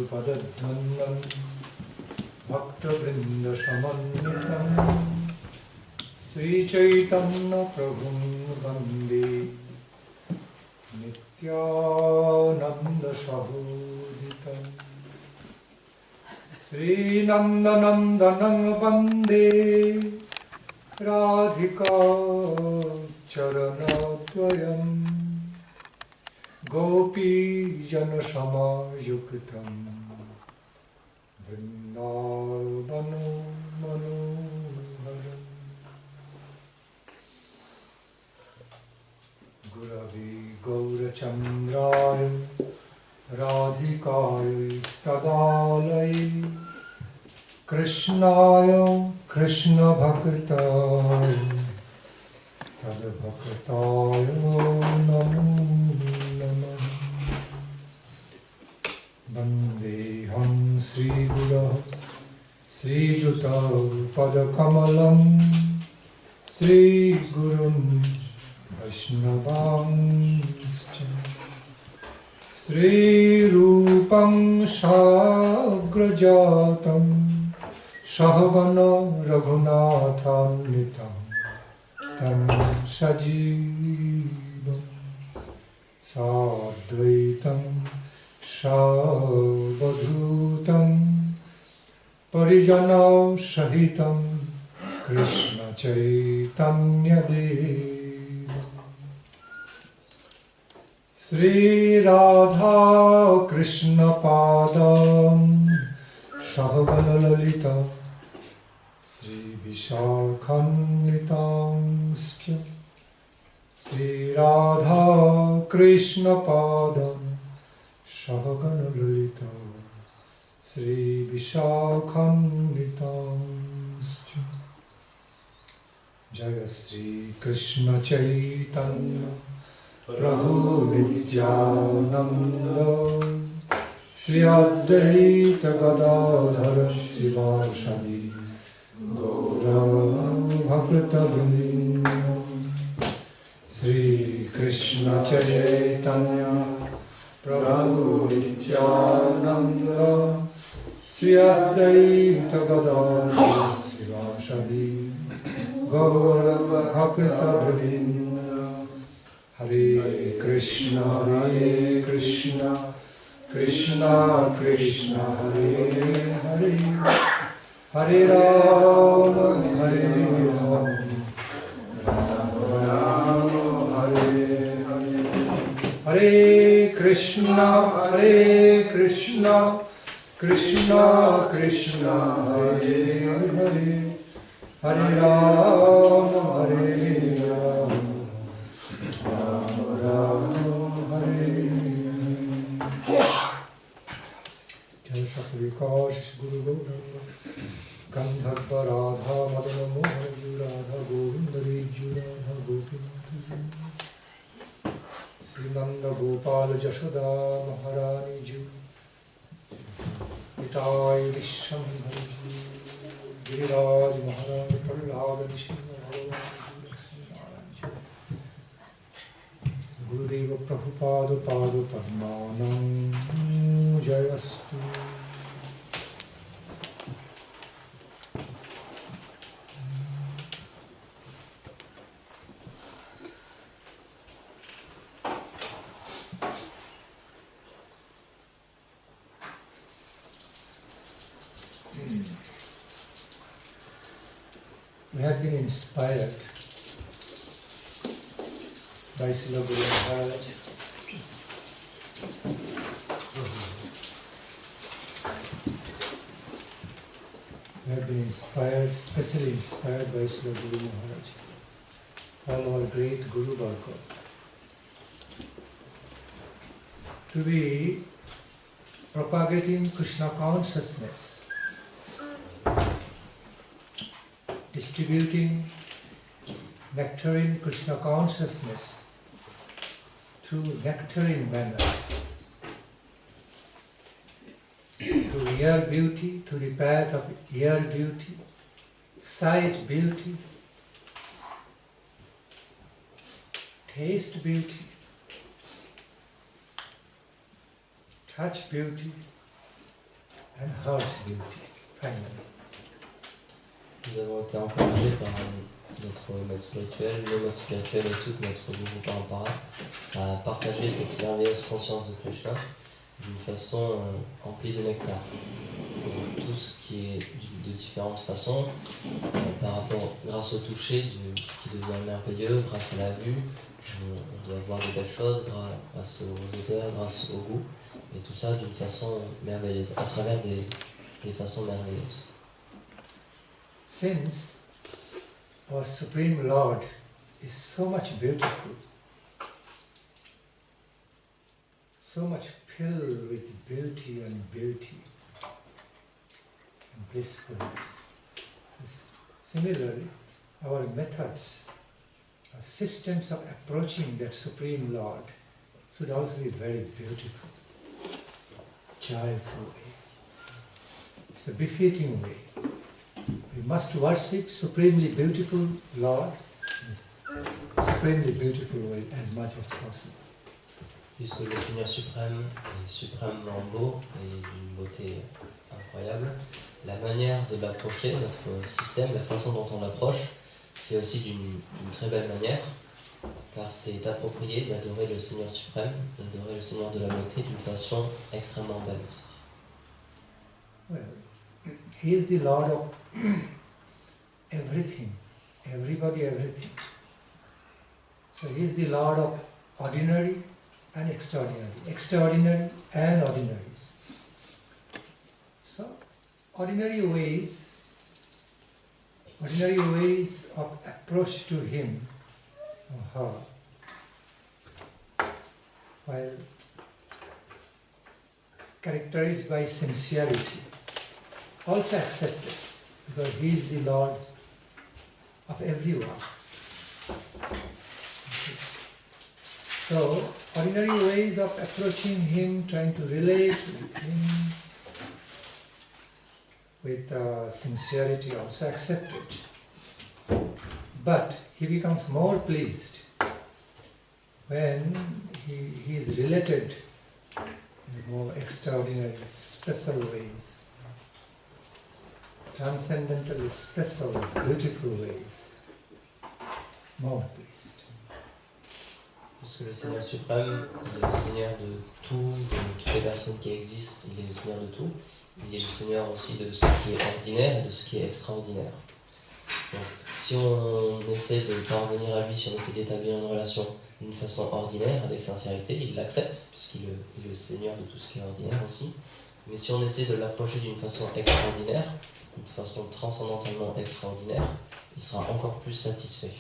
padadhanam bhakta-vrinda samanitam Sri Chaitanya Prabhum Vande Nityananda Sahoditam Sri Nanda Nandanang Vande Radhika Charanadvayam Gopi Jana Samayuktam Vrindavanu Manoharam Guravi Gaurachandraya Radhikaya Stadalaya Krishnaya Krishna Bhaktaya Tadbhaktaya Namo Namah Vandeham Sri Guru Sri Juta Padakamalam Sri Gurum Vaishnavanscha Sri Rupam Sagrajatam Sahagana Raghunathamnitam Tam Sajivam Sadvaitam Savadhutam Parijana Sahitam Krishna Chaitanya Devam Sri Radha Krishna Padam Sahagana Lalita Sri Vishakhanvitamscha Sri Radha Krishna Padam Sahagana Lalita Sri Vishakhanvitamscha Jaya Sri Krishna Chaitanya Prabhu Nityananda Sri Advaita Gadadhara Sivasadi Gaura Bhakta Vrinda Sri Krishna Chaitanya Prabhu Nityananda Sri Advaita Gadadhara Sivasadi Gaura Bhakta Vrinda Hare Krishna Krishna Krishna Hare Hare Hare Rama Hare Rama Rama Rama Hare Hare Hare Krishna Krishna Krishna Hare Hare Hare Rama Hare Rama Rama Rama Hare Jai Shakri Guru Gauranga Gandharva Radha Madana Mohan Radha Govinda Riju Radha Gopinath Sri Nanda Gopal Jashoda Maharani Ji Nitai Vishambhari Ji Giriraj Maharani Prahlada Nishima Bhagavan Gurudeva Prabhupada Pada Padmanam Jayastu We have been inspired by Srila Guru Maharaj we have been inspired, especially inspired by Srila Guru Maharaj, all our great Guru Varga, to be propagating Krishna consciousness, distributing nectarine Krishna consciousness through nectarine manners, through ear beauty, through the path of ear beauty, sight beauty, taste beauty, touch beauty, and heart's beauty, finally. Nous avons été encouragés par notre maître spirituel, nos maîtres spirituels et tout notre Guru Parampara à partager cette merveilleuse conscience de Krishna d'une façon remplie de nectar. Pour tout ce qui est de différentes façons, par rapport, grâce au toucher qui devient merveilleux, grâce à la vue, on doit voir de belles choses, grâce aux odeurs, grâce au goût, et tout ça d'une façon merveilleuse, à travers des façons merveilleuses. Since our Supreme Lord is so much beautiful, so much filled with beauty and blissfulness. Similarly, our methods, our systems of approaching that Supreme Lord should also be very beautiful, joyful way. It's a befitting way. We must worship Supremely Beautiful Lord, Supremely Beautiful way as much as possible. Puisque le Seigneur suprême est suprêmement beau et d'une beauté incroyable, la manière de l'approcher, notre système, la façon dont on l'approche, c'est aussi d'une très belle manière, car c'est approprié d'adorer le Seigneur suprême, d'adorer le Seigneur de la beauté d'une façon extrêmement belle. Well, He is the Lord of everything, everybody, everything. So He is the Lord of ordinary and extraordinary and ordinaries. So ordinary ways of approach to Him or her, while characterized by sincerity, also accepted, because He is the Lord of everyone. So, ordinary ways of approaching Him, trying to relate with Him with sincerity, also accepted. But He becomes more pleased when He is related in more extraordinary, special ways. Transcendental, special, beautiful ways, more pleased. Puisque le Seigneur suprême, il est le Seigneur de tout, de toutes les personnes qui existent, il est le Seigneur de tout. Il est le Seigneur aussi de ce qui est ordinaire et de ce qui est extraordinaire. Donc, si on essaie de parvenir à lui, si on essaie d'établir une relation d'une façon ordinaire, avec sincérité, il l'accepte, puisqu'il est le Seigneur de tout ce qui est ordinaire aussi. Mais si on essaie de l'approcher d'une façon extraordinaire, d'une façon transcendamentalement extraordinaire, il sera encore plus satisfait.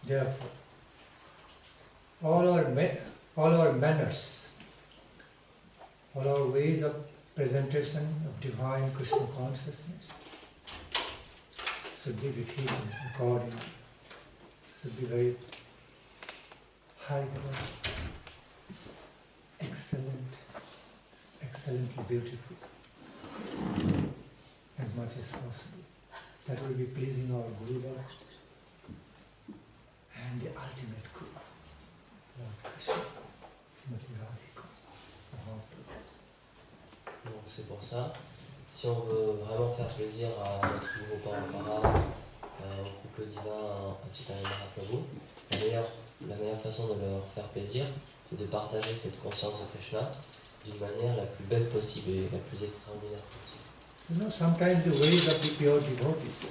Therefore, all our manners, all our ways of presentation of divine Krishna consciousness should be befitting accordingly, should be very high class, excellently beautiful, as much as possible. That will be pleasing our Guru Lord and the ultimate Guru, Lord Krishna, Srimati Radhika Mahaprabhu. Donc c'est pour ça, si on veut vraiment faire plaisir à notre Guru Parampara, au couple divin, à Chaitanya Mahaprabhu, la meilleure façon de leur faire plaisir, c'est de partager cette conscience de Krishna d'une manière la plus belle possible et la plus extraordinaire possible. You know, sometimes the ways of the pure devotees.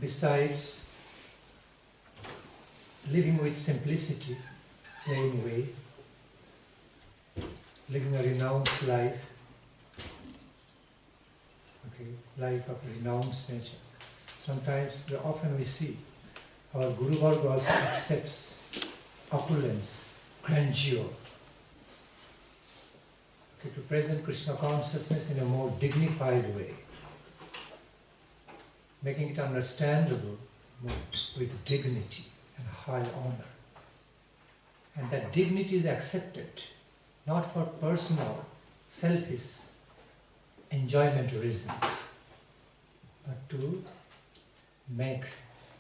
Besides living with simplicity, plain way, living a renounced life, life of renounced nature. Sometimes, often we see, our Guru Varga also accepts opulence, grandeur, to present Krishna consciousness in a more dignified way, making it understandable with dignity and high honor. And that dignity is accepted, not for personal selfish enjoyment reason, but to make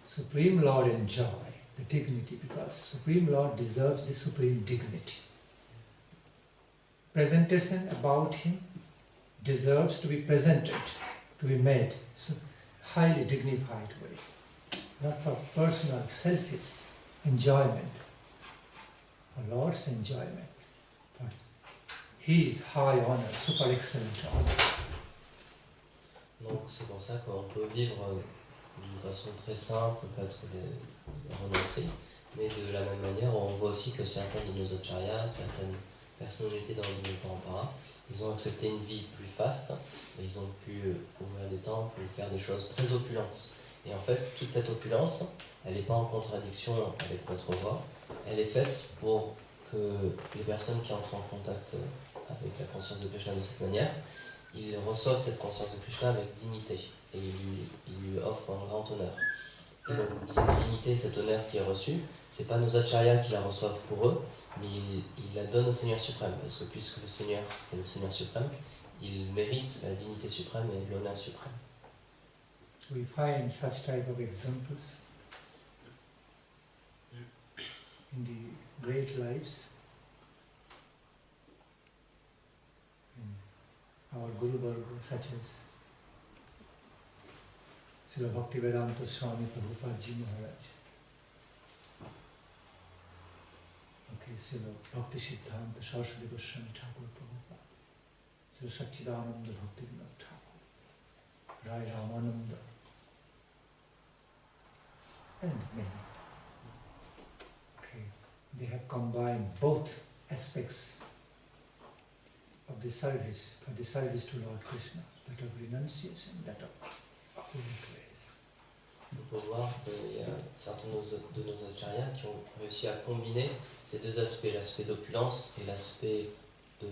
Supreme Lord enjoy the dignity, because Supreme Lord deserves the supreme dignity. Presentation about him deserves to be presented, to be made so highly dignified ways, not for personal selfish enjoyment, for Lord's enjoyment, but His high honor, super excellent honor. Donc c'est pour ça qu'on peut vivre d'une façon très simple, pas trop renoncer, mais de la même manière, on voit aussi que certains de nos acharyas, certaines personnalités dans le Parampara, ils ont accepté une vie plus faste, et ils ont pu ouvrir des temples, faire des choses très opulentes. Et en fait, toute cette opulence, elle n'est pas en contradiction avec notre voie, elle est faite pour que les personnes qui entrent en contact avec la conscience de Krishna de cette manière, ils reçoivent cette conscience de Krishna avec dignité, et ils lui offrent un grand honneur. Et donc, cette dignité, cet honneur qui est reçu, c'est pas nos acharyas qui la reçoivent pour eux, mais ils la donnent au Seigneur suprême, parce que puisque le Seigneur, c'est le Seigneur suprême, il mérite la dignité suprême et l'honneur suprême. We find such type of examples in the great lives, in our Guru Varga, such as Srila Bhaktivedanta Swami Prabhupada Ji Maharaj, okay, Srila Bhakti Siddhanta Saraswati Goswami Thakur Prabhupada, Srila Satchidananda Bhaktivinoda Thakur, Rai Ramananda, and many. Okay, they have combined both aspects of the service, for the service to Lord Krishna, that of renunciation, that of holy grace. On peut voir qu'il y a certains de nos acharyas qui ont réussi à combiner ces deux aspects, l'aspect d'opulence et l'aspect de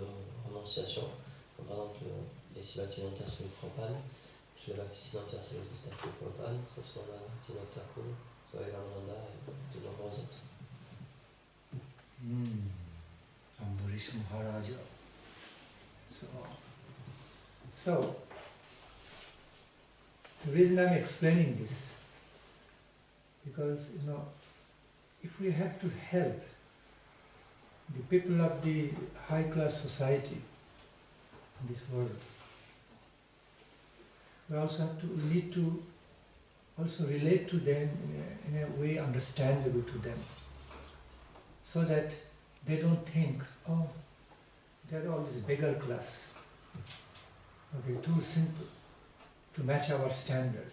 renonciation. Comme par exemple, ici Bhaktivedanta Swami Prabhupada, chez la Bhaktisiddhanta Saraswati Thakur Prabhupada, Swami Bhaktivedanta Thakur, Swami Ramananda et de nombreux autres. Ambarish Maharaja, so on. So, the reason I'm explaining this, because, if we have to help the people of the high class society in this world, we need to also relate to them in a way understandable to them, so that they don't think, oh, they're all this beggar class, okay, too simple to match our standard,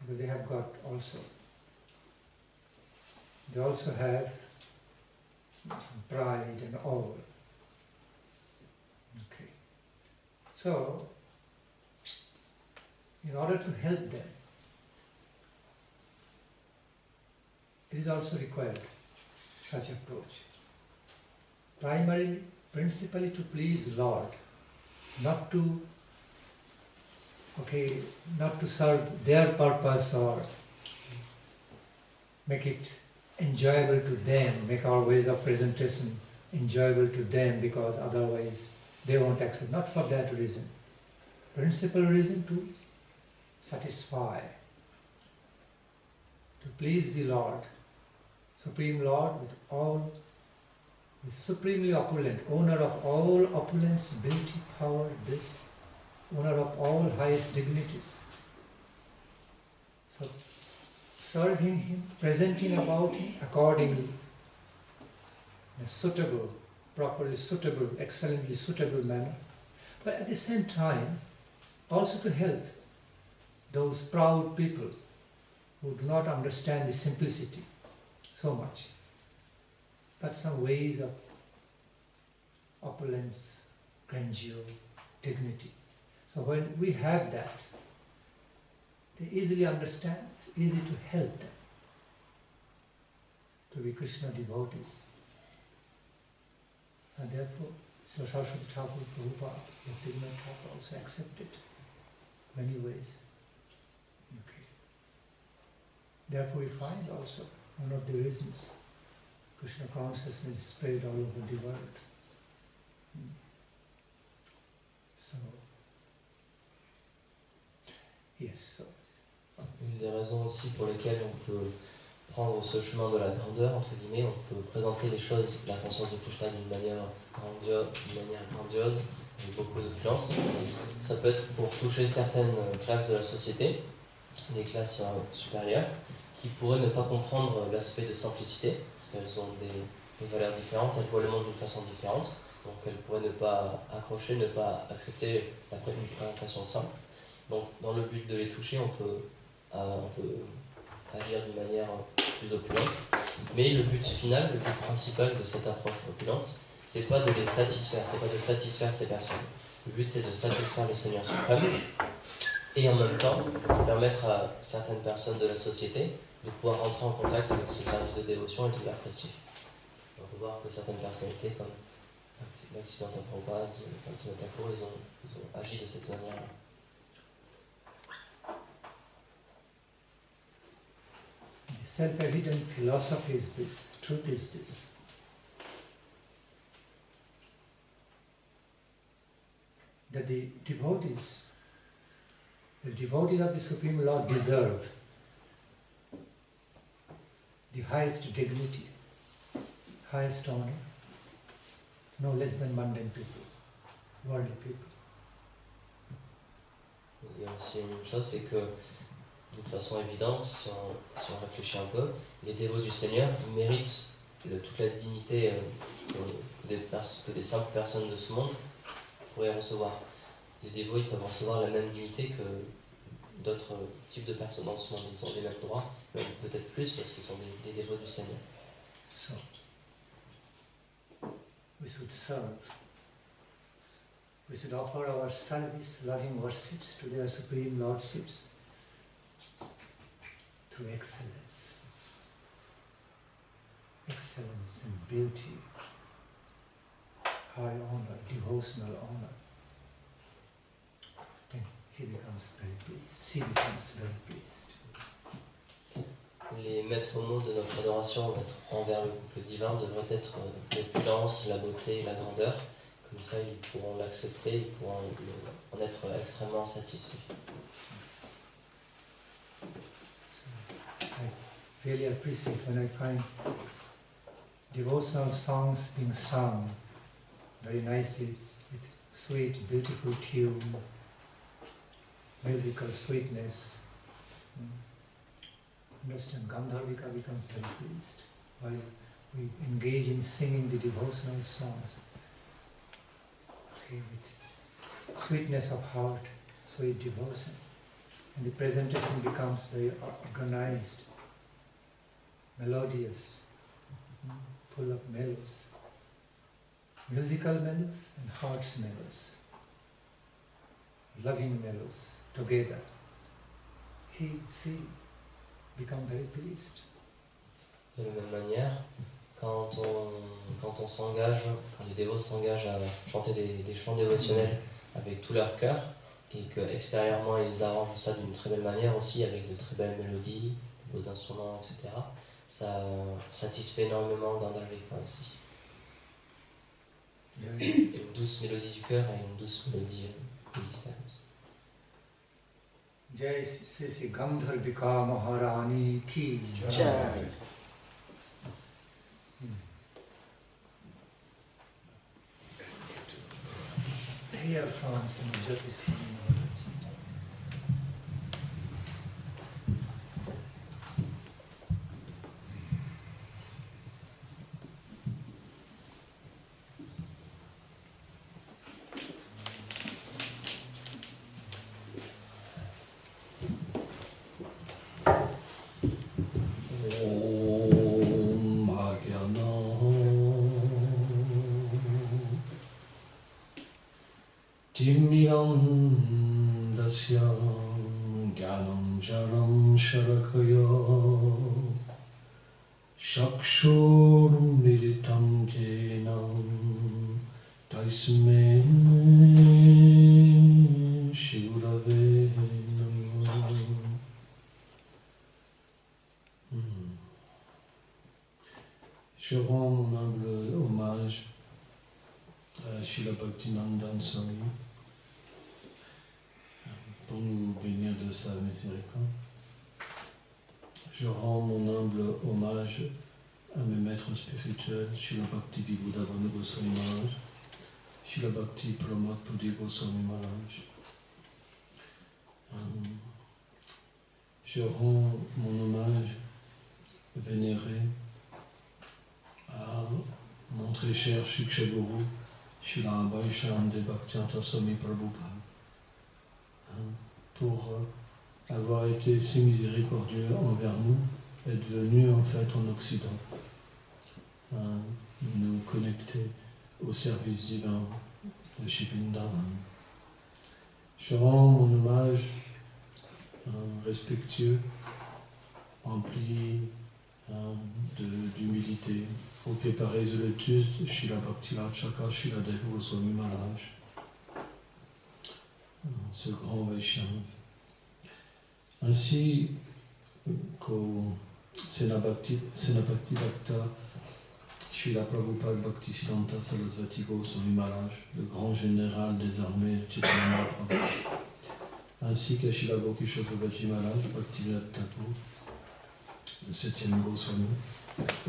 because they have got also, they also have some pride and all. Okay. So, in order to help them, it is also required such approach. Primarily, principally to please Lord, not to serve their purpose or make it enjoyable to them, make our ways of presentation enjoyable to them, because otherwise they won't accept. Not for that reason. Principal reason to satisfy, to please the Lord, Supreme Lord with supremely opulent, owner of all opulence, beauty, power, bliss, owner of all highest dignities. So, serving Him, presenting about Him accordingly, in a suitable, properly suitable, excellently suitable manner, but at the same time, also to help those proud people who do not understand the simplicity so much, but some ways of opulence, grandeur, dignity. So when we have that, they easily understand, it's easy to help them to be Krishna devotees. And therefore, Srila Saraswati Thakur Prabhupada, Bhaktivinoda Thakur also accepted many ways. Okay. Therefore we find also one of the reasons Krishna consciousness is spread all over the world. Yes, so Une des raisons aussi pour lesquelles on peut prendre ce chemin de la grandeur, entre guillemets, on peut présenter les choses, la conscience de Krishna d'une manière grandiose, avec beaucoup d'opulence. Ça peut être pour toucher certaines classes de la société, les classes supérieures, qui pourraient ne pas comprendre l'aspect de simplicité, parce qu'elles ont des valeurs différentes, elles voient le monde d'une façon différente, donc elles pourraient ne pas accrocher, ne pas accepter une présentation simple. Donc dans le but de les toucher, on peut agir d'une manière plus opulente, mais le but final, le but principal de cette approche opulente, c'est pas de les satisfaire, c'est pas de satisfaire ces personnes. Le but c'est de satisfaire le Seigneur suprême, et en même temps permettre à certaines personnes de la société de pouvoir rentrer en contact avec ce service de dévotion et de l'apprécier. On peut voir que certaines personnalités comme Bhaktisiddhanta Prabhupada, Bhaktivinoda Thakur, ils ont agi de cette manière-là. the self-evident philosophy is this, truth is this. That the devotees of the Supreme Lord deserve the highest dignity, highest honor, no less than mundane people, worldly people. Il y a aussi une chose, c'est que de toute façon évidente, si on réfléchit un peu, les dévots du Seigneur méritent toute la dignité que des simples personnes de ce monde pourraient recevoir. Les dévots, ils peuvent recevoir la même dignité que d'autres types de personnes dans ce monde. Ils ont les mêmes droits, même peut-être plus parce qu'ils sont des dévots du Seigneur. So, we should serve. We should offer our service, loving worships to their Supreme Lordships through excellence. Excellence and beauty, high honor, devotional honor. Then he becomes very pleased, she becomes very pleased. Les maîtres mots de notre adoration envers le couple divin devraient être l'opulence, la beauté et la grandeur. Comme ça, ils pourront l'accepter, ils pourront en être extrêmement satisfaits. So, I really appreciate when I find devotional songs being sung very nicely with sweet, beautiful tune, musical sweetness. Understand, Gandharvika becomes very pleased while we engage in singing the devotional songs. Okay, with sweetness of heart, sweet devotion. And the presentation becomes very organized, melodious, full of mellows, musical mellows and heart's mellows, loving mellows together. He, she become very pleased. De la même manière, quand on s'engage, quand les dévots s'engagent à chanter des chants dévotionnels avec tout leur cœur, et qu'extérieurement ils arrangent ça d'une très belle manière aussi, avec de très belles mélodies, de beaux instruments, etc., ça satisfait énormément Gandharvika aussi. Une douce mélodie du cœur et une douce mélodie musicale. Jai Sri Gandharvika Maharani ki Jai. Hear from Jyoti Singh Maharaj. Timyandasya Gyanam Jaram Sharakaya Shakshurum Militam Jenam Taisme Shivurave Namah. Je rends mon humble hommage à Srila Bhaktinandan Swami pour nous bénir de sa miséricorde. Je rends mon humble hommage à mes maîtres spirituels, Srila Bhakti Vibhudavananda Goswami Maharaj, Srila Bhakti Pramod Puri Goswami Maharaj. Je rends mon hommage vénéré à mon très cher Shiksha Guru, Srila Vaishnava Bhaktivedanta Swami Prabhupada, pour avoir été si miséricordieux envers nous, être venu en fait en Occident, nous connecter au service divin de Shivindavan. Je rends mon hommage respectueux, rempli d'humilité, au Péparé Zolotus, Srila Bhaktivinoda Thakur Srila Deva Goswami Maharaj, ce grand Vaishnava, ainsi qu'au Senabhakti Bhakta Srila Prabhupada Bhaktisiddhanta Sarasvati Goswami Maharaj, le grand général des armées de Chaitanya Mahaprabhu, ainsi qu'à Srila Bhakti Bhaji Maharaj, Bhaktivinoda Thakur, le 7e Goswami,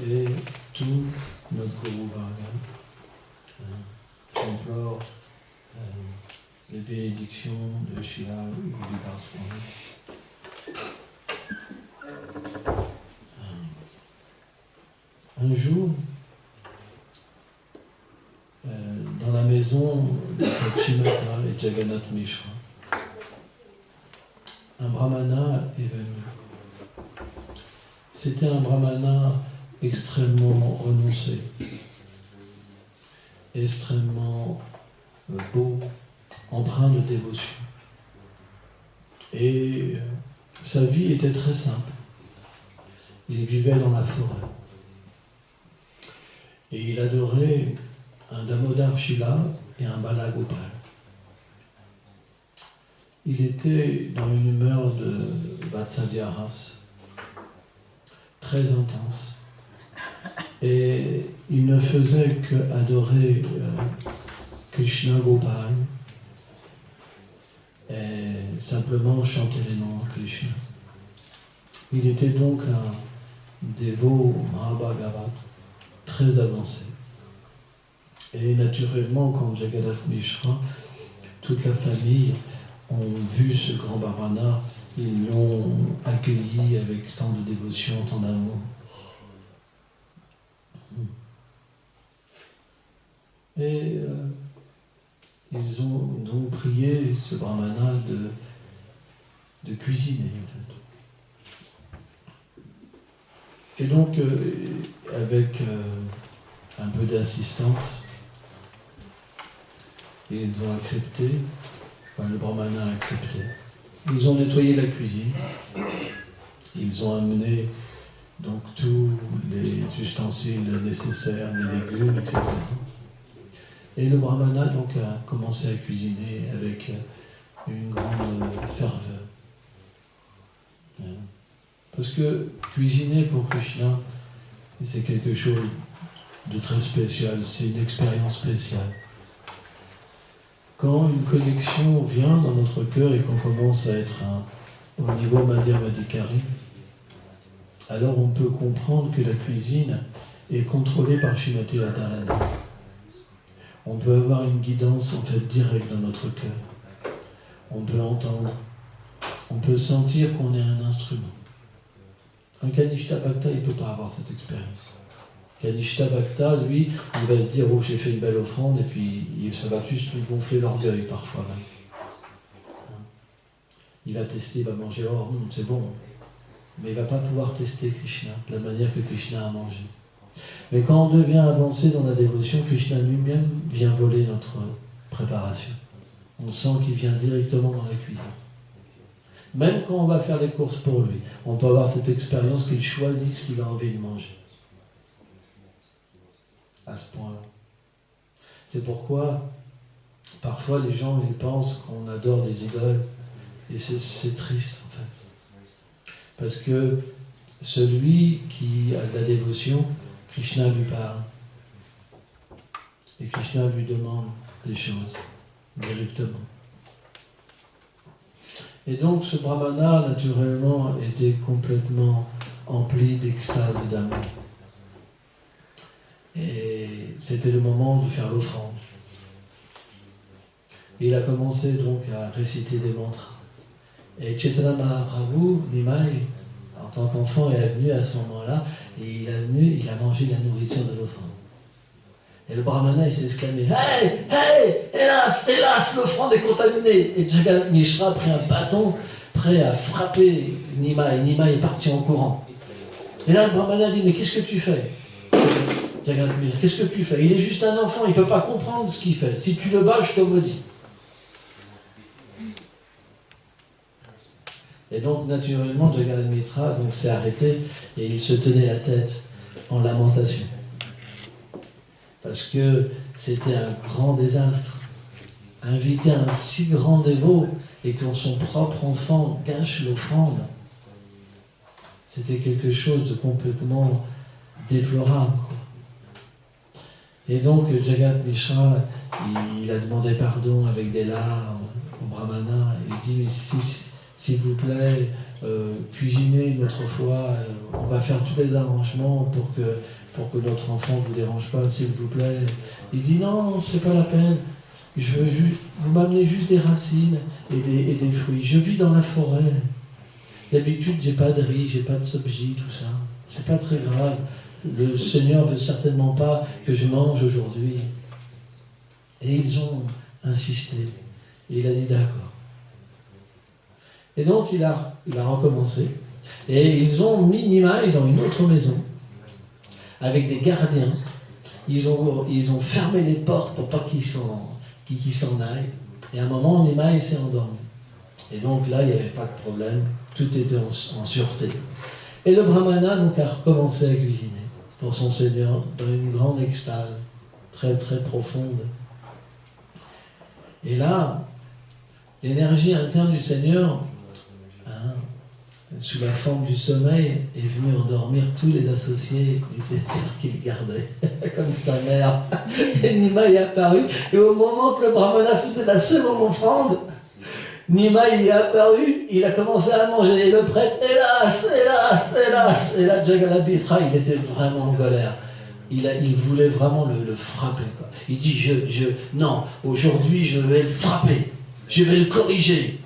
et tout notre Guru Varga. J'implore les bénédictions de Srila Gurudas Swami. Un jour, dans la maison de Sachimata et Jagannath Mishra, un brahmana est venu. C'était un brahmana extrêmement renoncé, extrêmement beau, empreint de dévotion. Et sa vie était très simple. Il vivait dans la forêt. Et il adorait un Damodar Shila et un Bala Gopal. Il était dans une humeur de Vatsalya Ras, très intense. Et il ne faisait qu'adorer Krishna Gopal et simplement chanter les noms de Krishna. Il était donc un dévot Mahabhagavat très avancé. Et naturellement, quand Jagannath Mishra, toute la famille ont vu ce grand brahmana, ils l'ont accueilli avec tant de dévotion, tant d'amour. Et ils ont donc prié ce brahmana de cuisiner, en fait. Et donc, avec un peu d'assistance, ils ont accepté, enfin, le brahmana a accepté. Ils ont nettoyé la cuisine, ils ont amené donc tous les ustensiles nécessaires, les légumes, etc. Et le brahmana donc a commencé à cuisiner avec une grande ferveur. Parce que cuisiner pour Krishna, c'est quelque chose de très spécial, c'est une expérience spéciale. Quand une connexion vient dans notre cœur et qu'on commence à être au niveau Madhya Madhikari, alors on peut comprendre que la cuisine est contrôlée par Srimati Radharani. On peut avoir une guidance en fait directe dans notre cœur. On peut entendre, on peut sentir qu'on est un instrument. Un Kanishta Bhakta, il ne peut pas avoir cette expérience. Kanishta Bhakta, lui, il va se dire « Oh, j'ai fait une belle offrande » et puis ça va juste lui gonfler l'orgueil parfois même. Il va tester, il va manger « Oh, c'est bon ». Mais il ne va pas pouvoir tester Krishna de la manière que Krishna a mangé. Mais quand on devient avancé dans la dévotion, Krishna lui-même vient voler notre préparation. On sent qu'il vient directement dans la cuisine. Même quand on va faire les courses pour lui, on peut avoir cette expérience qu'il choisit ce qu'il a envie de manger. À ce point-là. C'est pourquoi, parfois, les gens ils pensent qu'on adore des idoles. Et c'est triste, en fait. Parce que celui qui a de la dévotion, Krishna lui parle. Et Krishna lui demande des choses, directement. Et donc ce brahmana, naturellement, était complètement empli d'extase et d'amour. Et c'était le moment de faire l'offrande. Il a commencé donc à réciter des mantras. Et Chaitanya Mahaprabhu, Nimai, en tant qu'enfant, est venu à ce moment-là, et il a mangé la nourriture de l'offrande. Et le brahmana, il s'est exclamé, hey, hey, hélas, hélas, l'offrande est contaminée. Et Jagat Mishra a pris un bâton, prêt à frapper Nimai. Nimai est parti en courant. Et là, le brahmana dit, mais qu'est-ce que tu fais? Jagat Mishra, qu'est-ce que tu fais? Il est juste un enfant, il ne peut pas comprendre ce qu'il fait. Si tu le bats, je te maudis. Et donc, naturellement, Jagat Mishra s'est arrêté et il se tenait la tête en lamentation. Parce que c'était un grand désastre. Inviter un si grand dévot et que son propre enfant gâche l'offrande, c'était quelque chose de complètement déplorable. Et donc, Jagat Mishra, il a demandé pardon avec des larmes au brahmana. Il dit, mais s'il vous plaît, cuisinez une autre fois, on va faire tous les arrangements pour que notre enfant ne vous dérange pas, s'il vous plaît. Il dit, non, c'est pas la peine, je veux juste, vous m'amenez juste des racines et des fruits. Je vis dans la forêt. D'habitude, j'ai pas de riz, j'ai pas de sabji, tout ça. C'est pas très grave. Le Seigneur veut certainement pas que je mange aujourd'hui. Et ils ont insisté. Et il a dit d'accord. Et donc il a recommencé. Et ils ont mis Nimai dans une autre maison, avec des gardiens. Ils ont fermé les portes pour pas qu'il s'en aille. Et à un moment, Nimai s'est endormi. Et donc là, il n'y avait pas de problème. Tout était en sûreté. Et le brahmana donc a recommencé à cuisiner pour son Seigneur dans une grande extase, très très profonde. Et là, l'énergie interne du Seigneur, sous la forme du sommeil, est venue endormir tous les associés du Seigneur qu'il gardait, comme sa mère. Et Nimai est apparu, et au moment que le brahmana faisait la seconde offrande, Nimai est apparu, il a commencé à manger, et le prêtre, hélas, hélas, hélas. Et là, Jagat Mishra, il était vraiment en colère. Il voulait vraiment le frapper, quoi. Il dit, non, aujourd'hui je vais le frapper, je vais le corriger.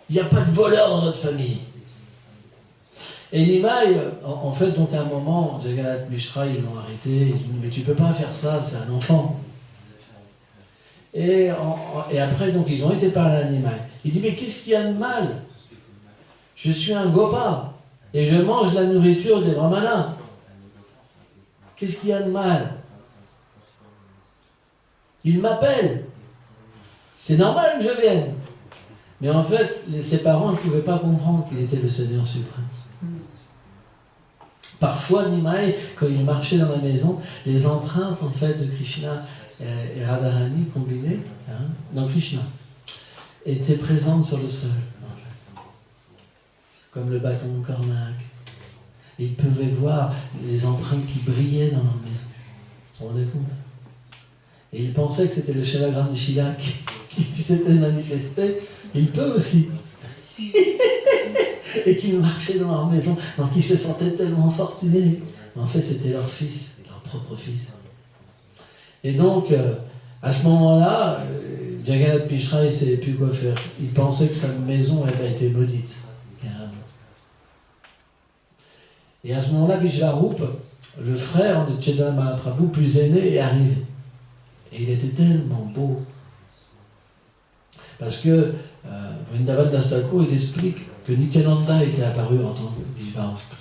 Il n'y a pas de voleur dans notre famille. Et Nimai, en fait, donc à un moment, Jagat Mishra, ils l'ont arrêté, ils lui ont dit, mais tu ne peux pas faire ça, c'est un enfant. Et après, donc, ils ont été parler à Nimai. Il dit, mais qu'est-ce qu'il y a de mal? Je suis un gopa, et je mange la nourriture des brahmanas. Qu'est-ce qu'il y a de mal? Il m'appelle. C'est normal que je vienne. Mais en fait, ses parents ne pouvaient pas comprendre qu'il était le Seigneur suprême. Parfois, Nimai, quand il marchait dans la maison, les empreintes en fait de Krishna et Radharani combinées, dans Krishna, étaient présentes sur le sol, en fait. Comme le bâton de Karnak. Ils pouvaient voir les empreintes qui brillaient dans leur maison. Vous vous rendez compte? Et ils pensaient que c'était le Shalagram de Shila qui s'était manifesté. Il peut aussi. Et qu'ils marchaient dans leur maison, donc ils se sentaient tellement fortunés. Mais en fait, c'était leur fils, leur propre fils. Et donc, à ce moment-là, Jagat Mishra, il ne savait plus quoi faire. Il pensait que sa maison avait été maudite. Et à ce moment-là, Vishvarupa, le frère de Chaitanya Mahaprabhu, plus aîné, est arrivé. Et il était tellement beau. Parce que Vrindavan Das Thakur, il explique que Nityananda était apparu en tant que Vishvarupa.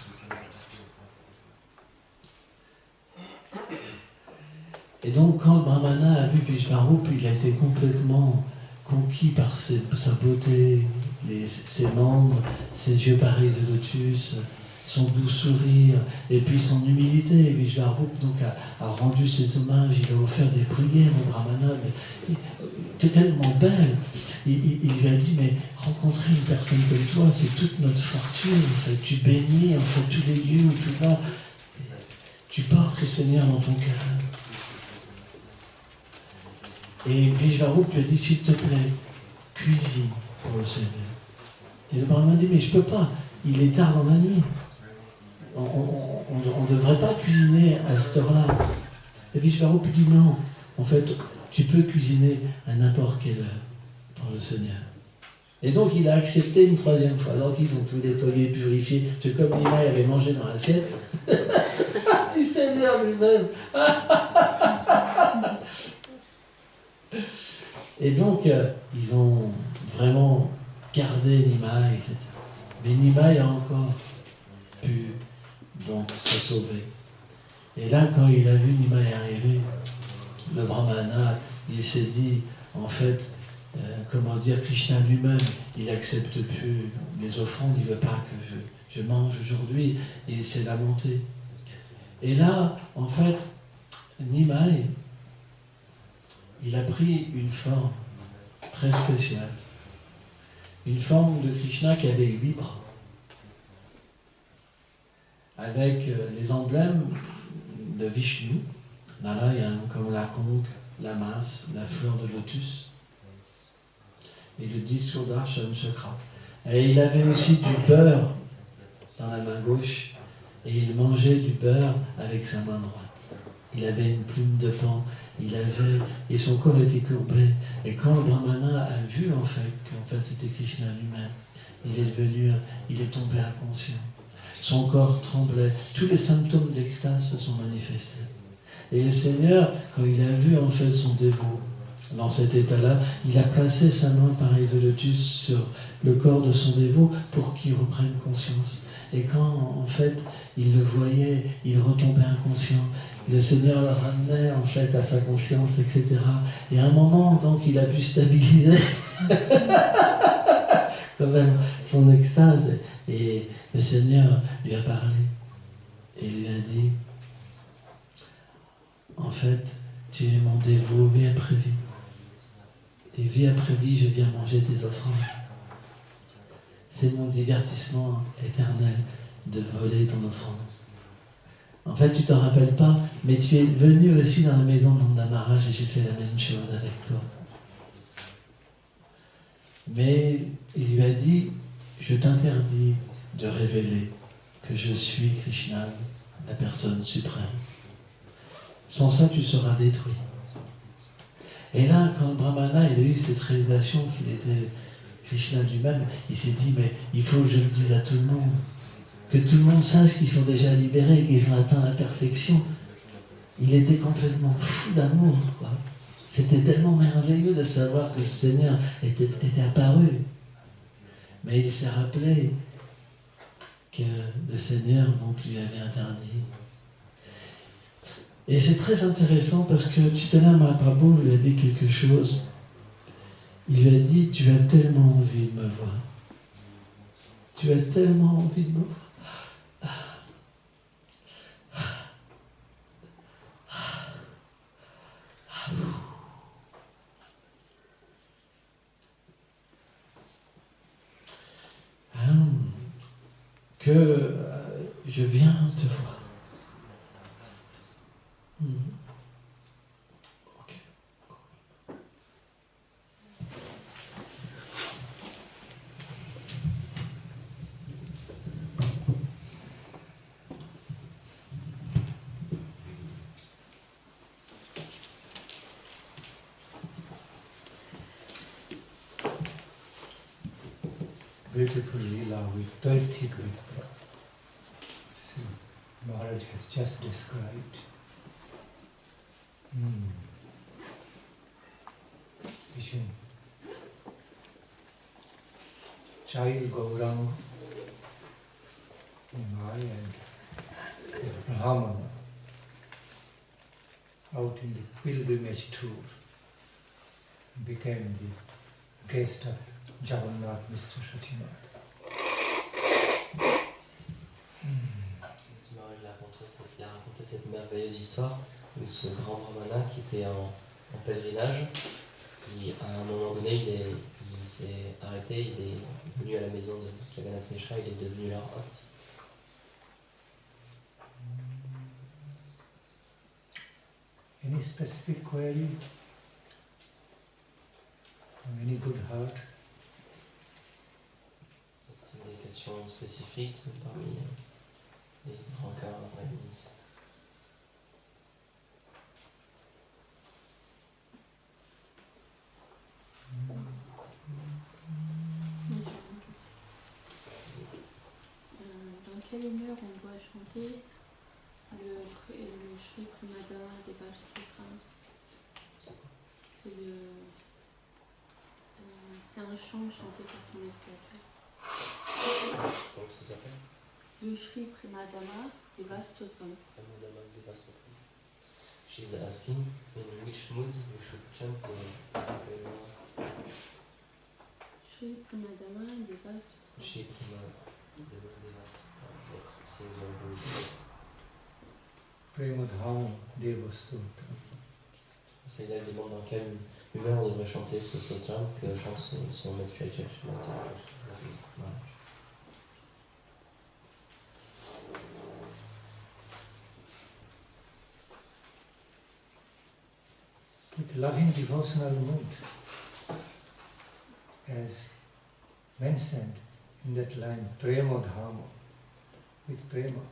Et donc, quand le Brahmana a vu Vishvarupa, il a été complètement conquis par sa beauté, ses membres, ses yeux pareils de lotus, son doux sourire, et puis son humilité. Vishvarupa donc a rendu ses hommages, il a offert des prières au Brahmana. Tu es tellement belle. Il lui a dit, mais rencontrer une personne comme toi, c'est toute notre fortune. En fait. Tu bénis en fait, tous les lieux où tu vas. Tu portes le Seigneur dans ton cœur. Et Vishvarupa lui a dit, s'il te plaît, cuisine pour le Seigneur. Et le brahman dit, mais je peux pas, il est tard dans la nuit. On ne devrait pas cuisiner à cette heure-là. Et Vishvarupa dit non, en fait, tu peux cuisiner à n'importe quelle heure pour le Seigneur. Et donc il a accepté une troisième fois. Alors qu'ils ont tout nettoyé, purifié, parce que comme Nimai avait mangé dans l'assiette, il Seigneur lui-même. Et donc ils ont vraiment gardé Nimai, etc. Mais Nimai a encore pu donc se sauver. Et là, quand il a vu Nimai arriver, le brahmana, il s'est dit, en fait, comment dire, Krishna lui-même, il n'accepte plus les offrandes, il ne veut pas que je mange aujourd'hui, et il s'est lamenté. Et là, en fait, Nimai, il a pris une forme très spéciale, une forme de Krishna qui avait 8 bras, avec les emblèmes de Vishnu, Narayan, comme la conque, la masse, la fleur de lotus, et le disque d'Arsham Chakra. Et il avait aussi du beurre dans la main gauche, et il mangeait du beurre avec sa main droite. Il avait une plume de pan, et son corps était courbé. Et quand le brahmana a vu en fait qu'en fait c'était Krishna lui-même, il est tombé inconscient. Son corps tremblait, tous les symptômes d'extase se sont manifestés. Et le Seigneur, quand il a vu en fait son dévot dans cet état-là, il a placé sa main par lotus sur le corps de son dévot pour qu'il reprenne conscience. Et quand en fait il le voyait, il retombait inconscient. Le Seigneur le ramenait en fait à sa conscience, etc. Et à un moment, donc, il a pu stabiliser quand même son extase. Et le Seigneur lui a parlé et lui a dit, en fait, tu es mon dévot, vie après vie. Et vie après vie, je viens manger tes offrandes. C'est mon divertissement éternel de voler ton offrande. En fait, tu ne t'en rappelles pas, mais tu es venu aussi dans la maison de Nanda Maharaj et j'ai fait la même chose avec toi. Mais il lui a dit, je t'interdis de révéler que je suis Krishna, la personne suprême. Sans ça, tu seras détruit. Et là, quand Brahmana il a eu cette réalisation qu'il était Krishna lui-même, il s'est dit, mais il faut que je le dise à tout le monde. Que tout le monde sache qu'ils sont déjà libérés, qu'ils ont atteint la perfection. Il était complètement fou d'amour, quoi. C'était tellement merveilleux de savoir que le Seigneur était apparu. Mais il s'est rappelé que le Seigneur donc lui avait interdit. Et c'est très intéressant parce que Chaitanya Mahaprabhu lui a dit quelque chose. Il lui a dit, tu as tellement envie de me voir. Tu as tellement envie de me voir. Que je viens te voir. Ok. Beautiful Leela with 30 great brothers. See, Maharaj has just described. Vision. Child Gauranga, Nimai and the Brahmana out in the pilgrimage tour became the guest of Jagannath Mishra Sachinath. Il a raconté cette merveilleuse histoire de ce grand brahmana qui était en pèlerinage. Et à un moment donné, il s'est arrêté, il est venu à la maison de Jagannath Mishra, il est devenu leur hôte. Any specific query from any good heart? mention spécifique parmi les grands cœurs dans l'Église? Dans quelle humeur on doit chanter le Shri Primadana des Bhastotram? C'est un chant chanté par son inspirateur. Comment ça s'appelle? Le Shri Primadana des Bhastotram. Primadana des Bhastotram. She's asking in which mood we should chant the Shri Primadana des Bhastotram. Shri Primadana des Bhastotram. Let's sing your voice. Premadhama Deva Stotra. C'est là, il demande dans quelle humeur on devrait chanter ce stotram que chante son maître spirituel. Voilà. With loving devotional mood, as mentioned in that line, Prema Dhamma, with Prema,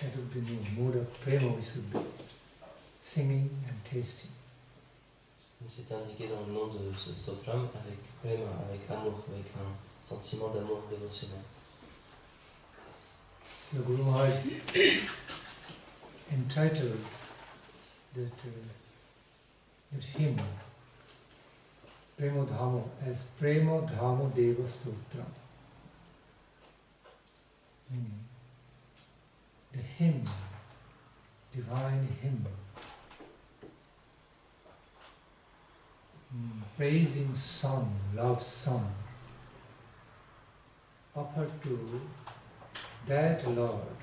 that would be the mood of Prema we should be singing and tasting. C'est indiqué dans le nom de ce stotram avec prema, avec amour, avec un sentiment d'amour dévotionnel. So Guru Maharaj entitled that hymn, Prema Dhamma, as Prema Dhamma Deva Stotram. Meaning, the hymn, divine hymn, praising song, love song, offered to that Lord,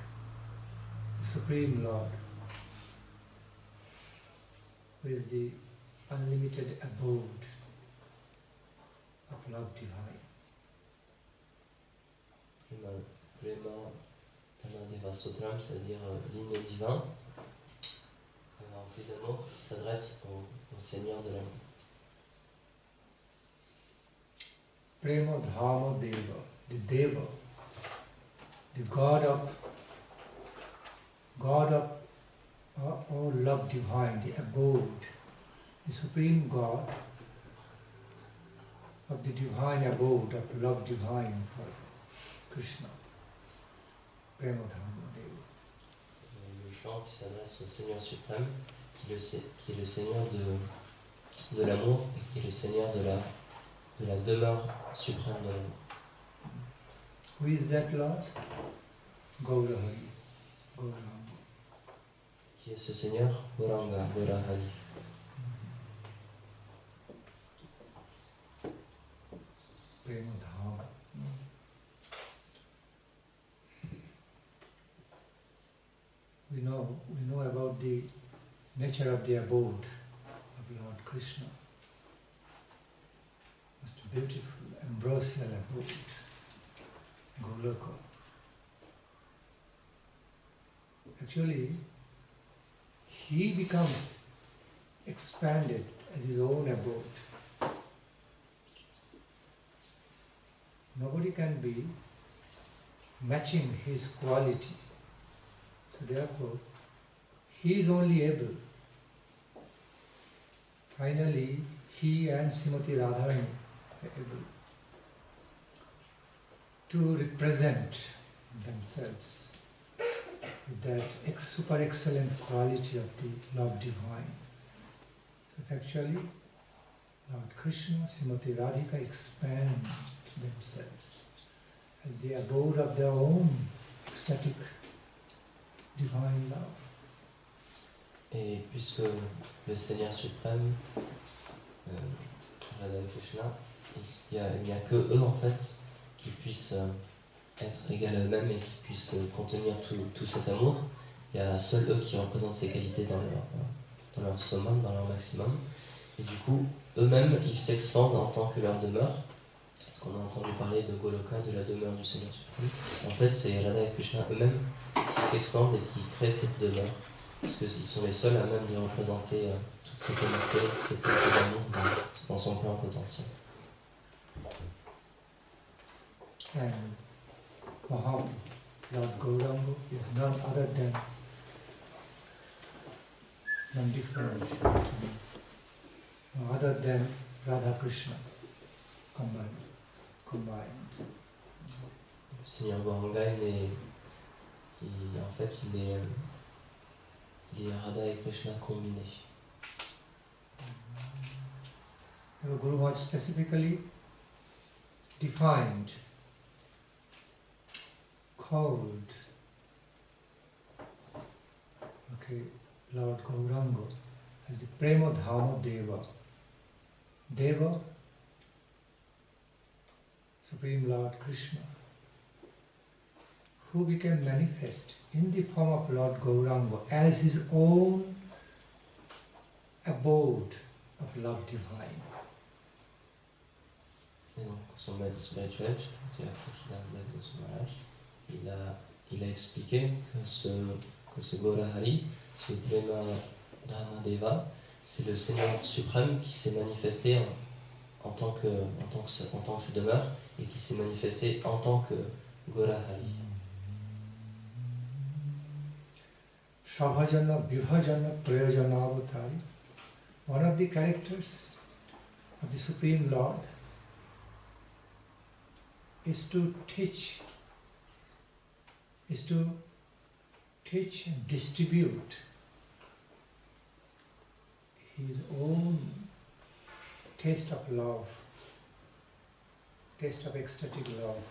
the Supreme Lord, who is the unlimited abode of love divine. Prema Deva Stotram, c'est-à-dire l'hymne divin, rempli d'amour, qui s'adresse au Seigneur de l'amour. Prema Dhamma Deva, the Deva, the God of all love divine, the abode, the Supreme God of the divine abode of love divine for Krishna. Prema Dhamma Deva. Le chant qui s'adresse au Seigneur suprême, qui est le Seigneur de l'amour et qui est le Seigneur de la demeure suprême de l'amour. Who is that Lord? Gaurahari. Gauranga. Qui est ce Seigneur? Gauranga, Gaurahari. Prema Dhamma. We know about the nature of the abode of Lord Krishna. Most beautiful, ambrosial abode, Goloka. Actually, he becomes expanded as his own abode. Nobody can be matching his quality. So therefore, he is only able. Finally, he and Srimati Radharani are able to represent themselves with that super excellent quality of the love divine. So actually, Lord Krishna, Srimati Radhika expand themselves as the abode of their own ecstatic divine love. Et puisque le Seigneur suprême, Radha Krishna, il n'y a que eux en fait qui puissent être égal à eux-mêmes et qui puissent contenir tout cet amour. Il y a seuls eux qui représentent ces qualités dans leur summum, dans leur maximum. Et du coup, eux-mêmes, ils s'expandent en tant que leur demeure. Parce qu'on a entendu parler de Goloka, de la demeure du Seigneur suprême. En fait, c'est Radha et Krishna eux-mêmes qui s'expandent et qui créent cette demeure. Parce qu'ils sont les seuls à même de représenter toutes ces qualités, cette qualité d'amour dans son plein potentiel. And Mahaprabhu, Lord Gauranga, is none other than, none different, no other than Radha Krishna combined. Le Seigneur Gauranga, en fait, il est Radha et Krishna combinés. The Guru Maharaj specifically defined, called, Lord Gauranga as the Prema Dhama Deva. Deva, Supreme Lord Krishna, who became manifest in the form of Lord Gauranga as his own abode of love divine. Et donc, son maître spirituel, Krishna Goswami Maharaj, il a expliqué que ce Gaurahari, ce Prema Dharma Deva, c'est le Seigneur suprême qui s'est manifesté en tant que sa demeure et qui s'est manifesté en tant que Gaurahari. Sabhajana, Vibhajana, Prayojana Avatari. One of the characters of the Supreme Lord is to teach and distribute his own taste of love, taste of ecstatic love,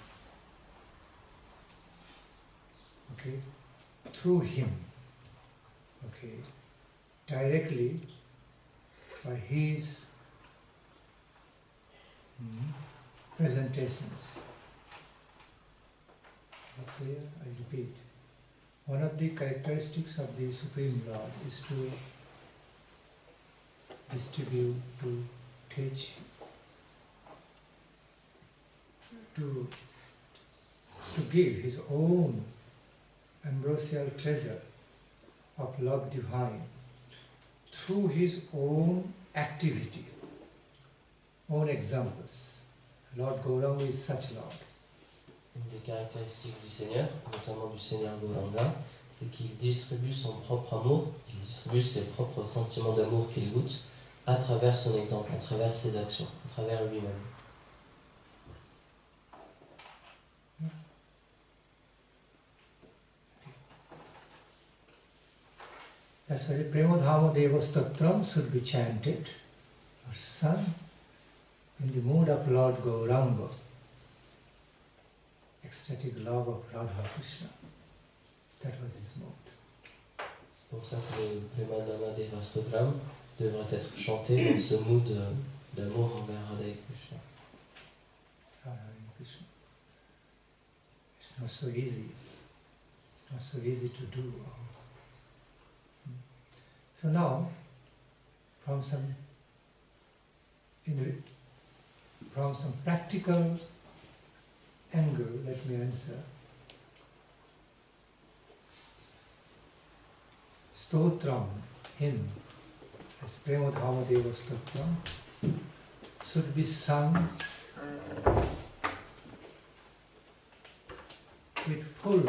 through him, directly by his presentations. Clear? I repeat. One of the characteristics of the Supreme Lord is to distribute, to teach, to give his own ambrosial treasure of love divine through his own activity, own examples. Lord Gauranga is such Lord. Une des caractéristiques du Seigneur, notamment du Seigneur Gauranga, c'est qu'il distribue son propre amour, il distribue ses propres sentiments d'amour qu'il goûte à travers son exemple, à travers ses actions, à travers lui-même. That's why Premadhama Deva Statram should be chanted or sung in the mood of Lord Gauranga, ecstatic love of Radha Krishna. That was his mood. C'est pour ça que le Premadhama Deva Stotram devrait être chanté dans ce mood d'amour envers Radha et Krishna. Radha and Krishna. It's not so easy. It's not so easy to do. So now, from some practical angle, let me answer. Stotram, hymn, as Premadhama Deva Stotram, should be sung with full,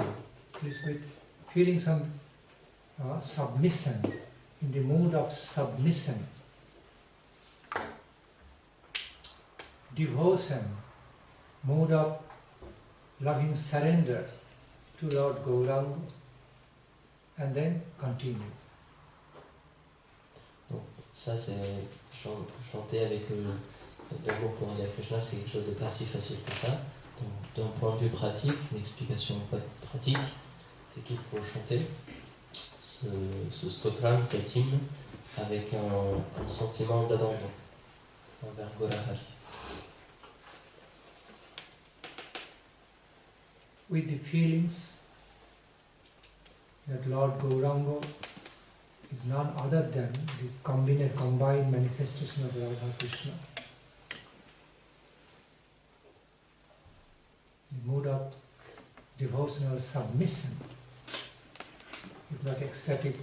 with feeling some submission, in the mood of submission, devotion, mood of loving surrender to Lord Gauranga, and then continue. Donc, ça, c'est chanter avec l'amour pour Radha Krishna, c'est quelque chose de pas si facile que ça. Donc, d'un point de vue pratique, une explication pratique, c'est qu'il faut chanter ce stotram, cet hymne, avec un sentiment d'abandon envers Gaurahari. With the feelings that Lord Gauranga is none other than the combined manifestation of Radha Krishna. The mood of devotional submission. If not ecstatic,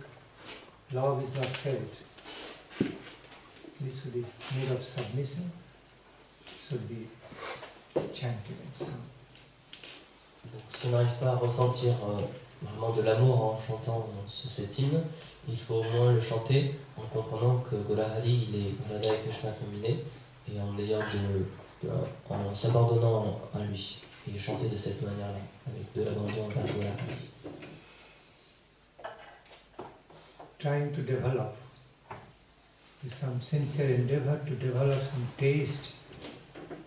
love is not felt. This with the mood of submission should be chanted and sung. Donc, si on n'arrive pas à ressentir vraiment de l'amour en chantant cet hymne, il faut au moins le chanter en comprenant que Golahari, il est Radha et Krishna combinés, et en s'abandonnant à lui, et chanter de cette manière-là, avec de l'abandon vers Golahari. Trying to develop, with some sincere endeavor to develop some taste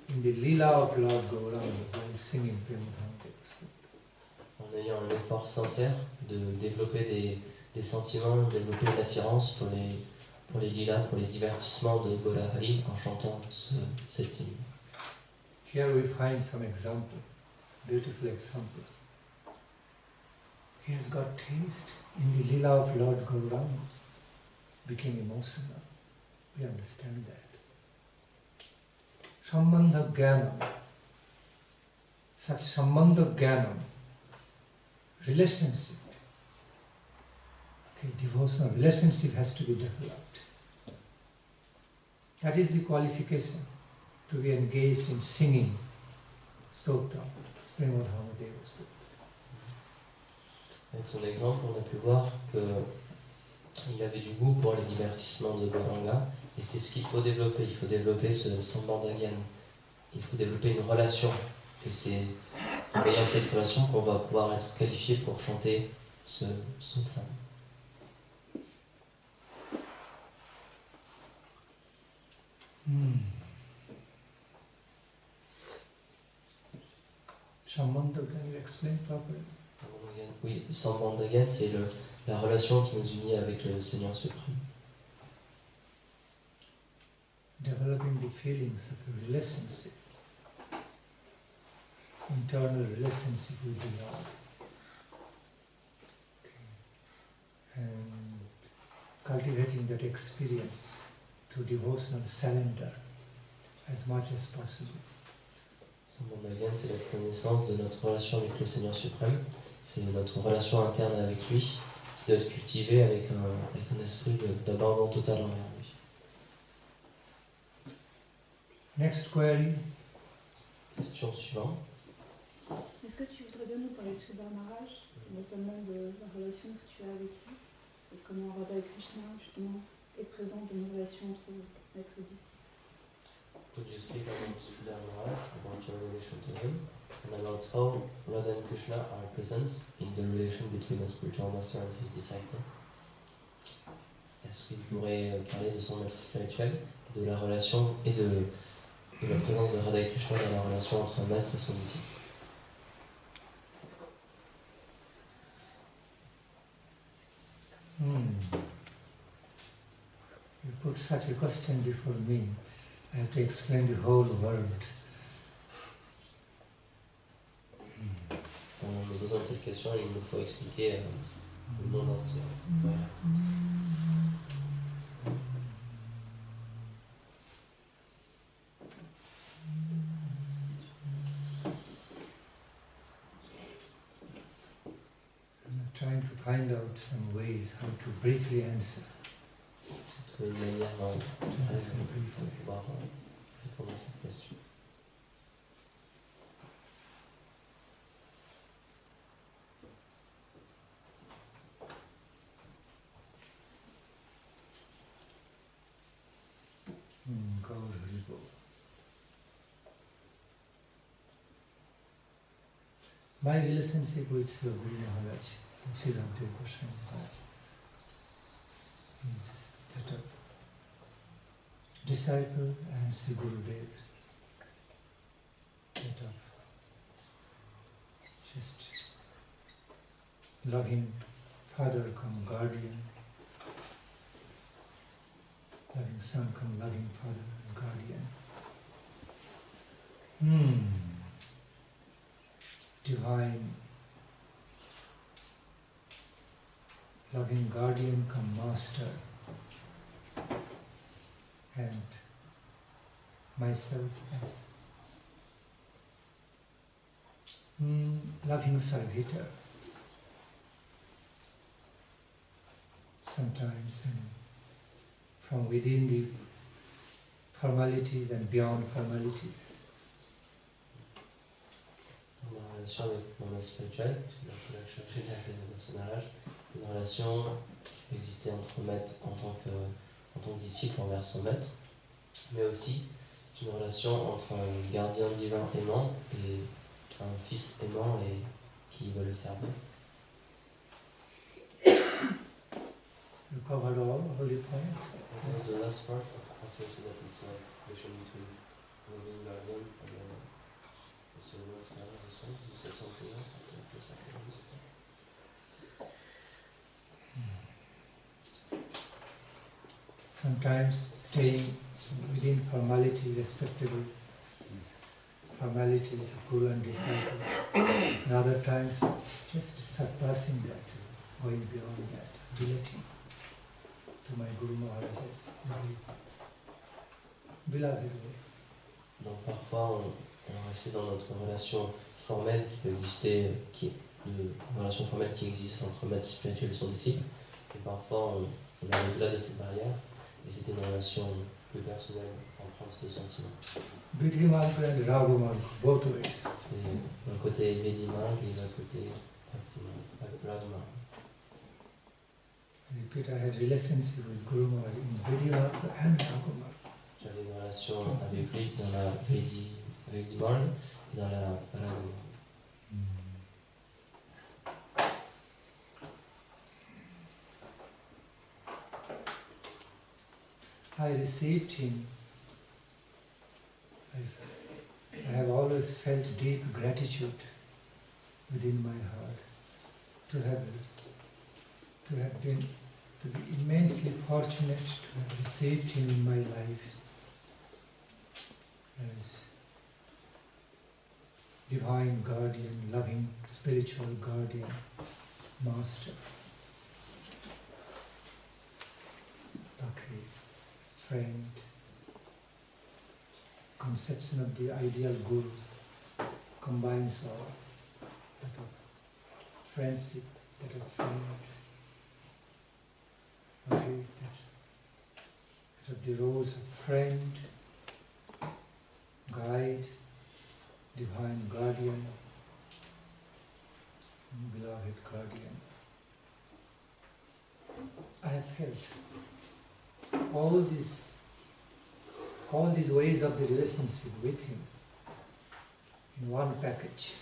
in the lila of Lord Gauranga while singing Prema Devastut. En ayant un effort sincère de développer des sentiments, de développer une attirance pour les lilas, pour les divertissements de Golahari en chantant cet hymne. Here we find some example, beautiful example. He has got taste in the lila of Lord Gauranga, became emotional. We understand that. Sambandha Jnanam, such Sambandha Jnanam, relationship, okay, devotional relationship has to be developed. That is the qualification to be engaged in singing Stotra, Premadhana Deva Stotra. Avec son exemple, on a pu voir qu'il avait du goût pour les divertissements de Gauranga, et c'est ce qu'il faut développer. Il faut développer ce Sambandha. Il faut développer une relation. Et c'est en ayant cette relation qu'on va pouvoir être qualifié pour chanter ce sutra. Sambandha, can you explain properly? Oui, Sambandha, c'est la relation qui nous unit avec le Seigneur suprême. Developing the feelings of a relationship, internal relationship with the Lord. Okay. And cultivating that experience through devotional surrender as much as possible. Sambandha, c'est la connaissance de notre relation avec le Seigneur suprême. C'est notre relation interne avec lui qui doit être cultivée avec un esprit d'abandon total envers lui. Next query. Question suivante. Est-ce que tu voudrais bien nous parler de Sridhar Maharaj, notamment de la relation que tu as avec lui, et comment Radha et Krishna justement est présent dans une relation entre maître et disciple? Could you speak about Sridhar Maharaj, about your relation to him, and about how Radha and Krishna are present in the relation between the spiritual master and his disciple? Est-ce qu'il pourrait parler de son maître spirituel, de la relation et de la présence de Radha et Krishna dans la relation entre un maître et son disciple? You put such a question before me. I have to explain the whole world. On nous pose une telle question et il nous faut expliquer le monde entier. Voilà. I'm trying to find out some ways how to briefly answer. Trouver une manière Answer de briefly. pouvoir répondre à cette question. Gaur Hari Bol. My relationship with Sri Guru Maharaj, Siddhanta Goswami Maharaj, is that of disciple and Sri Gurudev, that of just loving father come guardian, loving son come loving father and guardian. Divine loving guardian come master, and myself as loving servitor. Sometimes from within the formalities and beyond formalities. On a relation avec mon maître spirituel, donc la chargée de son mariage. C'est une relation qui peut exister entre maître en tant que disciple envers son maître, mais aussi c'est une relation entre un gardien divin aimant et un fils aimant et qui veut le servir. You covered all the points. That's the last part of that is relation between loving guardian and the servant of the son. You said something else after the second one. Sometimes staying within formality, respectable formalities of Guru and disciple, and other times just surpassing that, going beyond that, relating to my Guru Maharaj's very beloved way. Donc parfois on reste dans notre relation formelle qui peut exister, une relation formelle qui existe entre maître spirituel et son disciple, et parfois on est au-delà de cette barrière, et c'était une relation plus personnelle, empreinte de sentiments. Vidhimarg and Raghumarg, both ways. C'est d'un côté Vidhimarg et d'un côté Raghumarg. I repeat, I had relationship with Guru Maharaj in Vidhimarg and Raghumarg. J'avais une relation avec lui dans la Vidhimarg et dans la Raghumarg. I received him. I have always felt deep gratitude within my heart to be immensely fortunate to have received him in my life as divine guardian, loving spiritual guardian, master. Okay. Friend, conception of the ideal Guru combines all, that of friendship, that of friend, okay, that of the roles of friend, guide, divine guardian, beloved guardian. I have felt all these ways of the relationship with him in one package.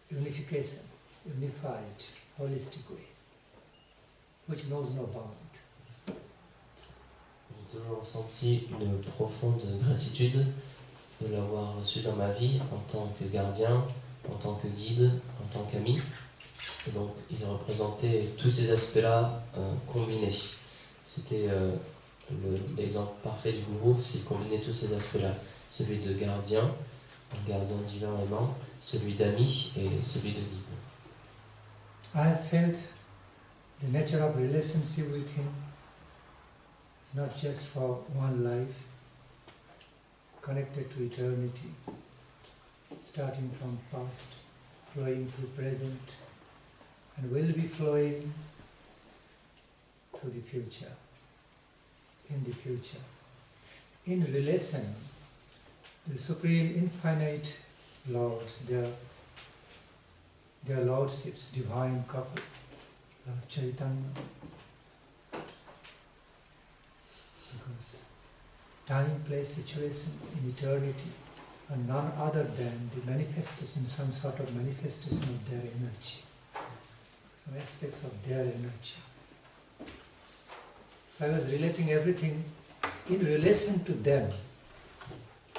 Unification, unified, holistic way, which knows no bound. J'ai toujours ressenti une profonde gratitude de l'avoir reçu dans ma vie en tant que gardien, en tant que guide, en tant qu'ami. Et donc il représentait tous ces aspects-là combinés. C'était l'exemple parfait du gourou, c'est qu'il combinait tous ces aspects-là. Celui de gardien, un gardien divin aimant, celui d'ami et celui de guide. I have felt the nature of relationship with him is not just for one life, connected to eternity, starting from past, flowing to present, and will be flowing to the future, in the future. In relation, the Supreme Infinite Lords, their Lordships, divine couple, Lord Chaitanya, because time, place, situation in eternity are none other than the manifestation, some sort of manifestation of their energy, some aspects of their energy. So I was relating everything in relation to them.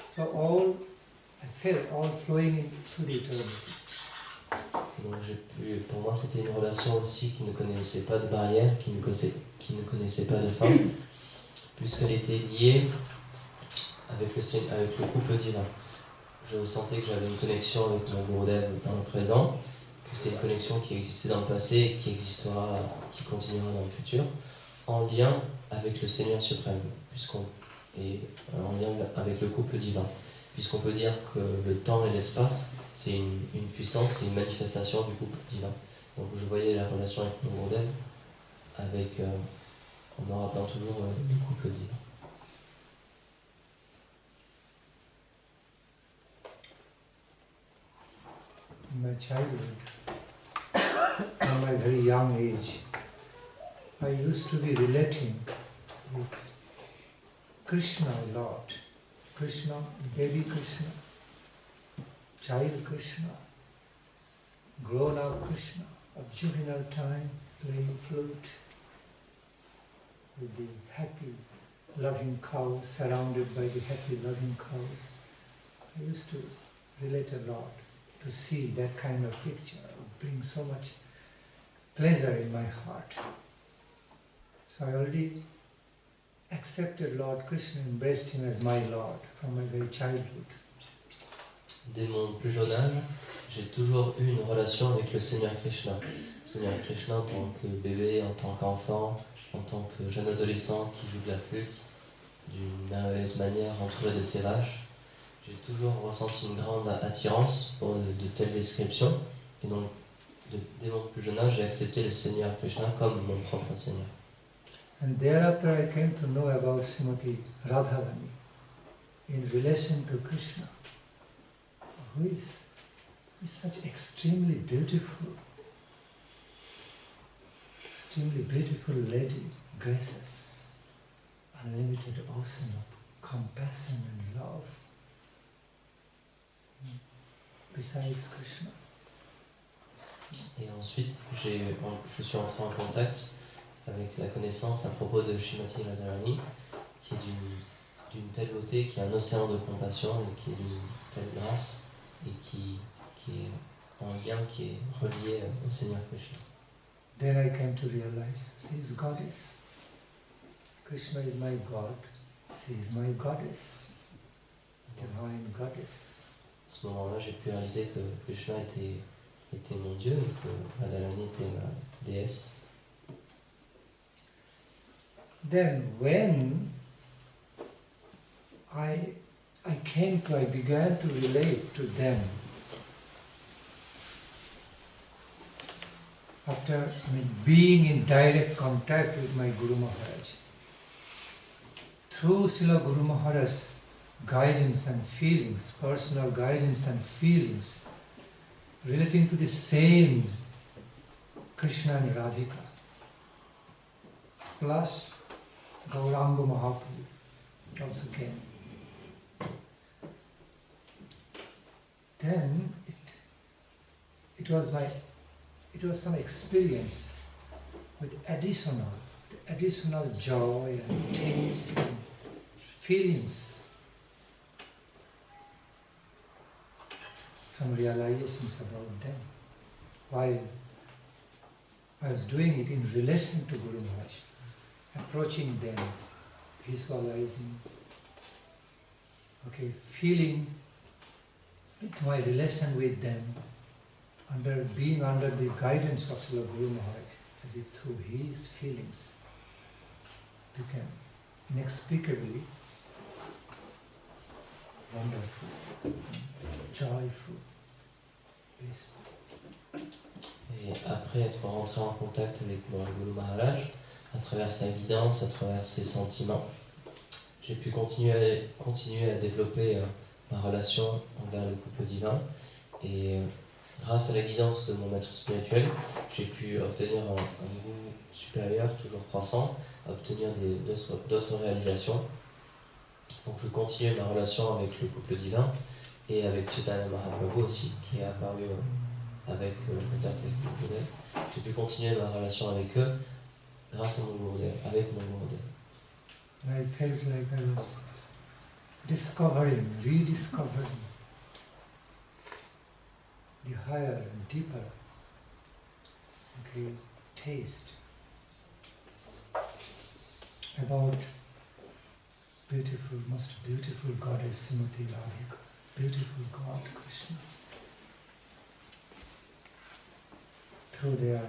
So all, I felt all flowing into the eternity. Donc pour moi c'était une relation aussi qui ne connaissait pas de barrière, qui ne connaissait pas de fin, puisqu'elle était liée avec le couple divin. Je ressentais que j'avais une connexion avec mon Gurudev dans le présent, que c'était une connexion qui existait dans le passé et qui existera, qui continuera dans le futur, en lien avec le Seigneur suprême, et en lien avec le couple divin. Puisqu'on peut dire que le temps et l'espace, c'est une puissance, c'est une manifestation du couple divin. Donc je voyais la relation avec mon Gurudev en me rappelant toujours le couple divin. childhood, from my very young age, I used to be relating with Krishna a lot. Krishna, baby Krishna, child Krishna, grown-up Krishna, of juvenile time, playing flute with the happy, loving cows, surrounded by the happy, loving cows. I used to relate a lot to see that kind of picture. It brings so much pleasure in my heart. So I already accepted Lord Krishna, embraced him as my Lord from my very childhood. Dès mon plus jeune âge, j'ai toujours eu une relation avec le Seigneur Krishna. Le Seigneur Krishna en tant que bébé, en tant qu'enfant, en tant que jeune adolescent qui joue de la flûte d'une merveilleuse manière entouré de ses vaches. J'ai toujours ressenti une grande attirance pour de telles descriptions. Et donc, dès mon plus jeune âge, j'ai accepté le Seigneur Krishna comme mon propre Seigneur. And thereafter I came to know about Srimati Radharani in relation to Krishna, who is such extremely beautiful lady, gracious, unlimited ocean of compassion and love. Besides Krishna. Et ensuite, je suis entré en contact avec la connaissance à propos de Srimati Radharani, qui est d'une telle beauté, qui est un océan de compassion et qui est d'une telle grâce et qui est en lien, qui est relié au Seigneur Krishna. Then I came to realize she is goddess. Krishna is my God, she is my goddess, divine goddess. À ce moment-là, j'ai pu réaliser que Krishna était mon Dieu et que Radharani était ma déesse. Then when I began to relate to them after being in direct contact with my Guru Maharaj. Through Srila Guru Maharaj's guidance and feelings, personal guidance and feelings, relating to the same Krishna and Radhika, plus Gauranga Mahaprabhu also came. Then it was some experience with additional joy and taste and feelings, some realizations about them, while I was doing it in relation to Guru Maharaj, approaching them, visualizing, feeling into my relation with them, being under the guidance of Srila Guru Maharaj, as if through his feelings became inexplicably wonderful, joyful, peaceful. Et après être rentré en contact avec mon Guru Maharaj, à travers sa guidance, à travers ses sentiments, j'ai pu continuer à développer ma relation envers le couple divin. Et grâce à la guidance de mon maître spirituel, j'ai pu obtenir un goût supérieur, toujours croissant, obtenir d'autres réalisations. Donc je continue ma relation avec le couple divin et avec Chaitanya Mahaprabhu aussi, qui est apparu avec le contact avec mon Gurudev. J'ai pu continuer ma relation avec eux grâce à mon Gurudev, avec mon Gurudev. I felt like I was rediscovering the higher and deeper taste about most beautiful goddess Srimati Radhika, beautiful God Krishna. Through their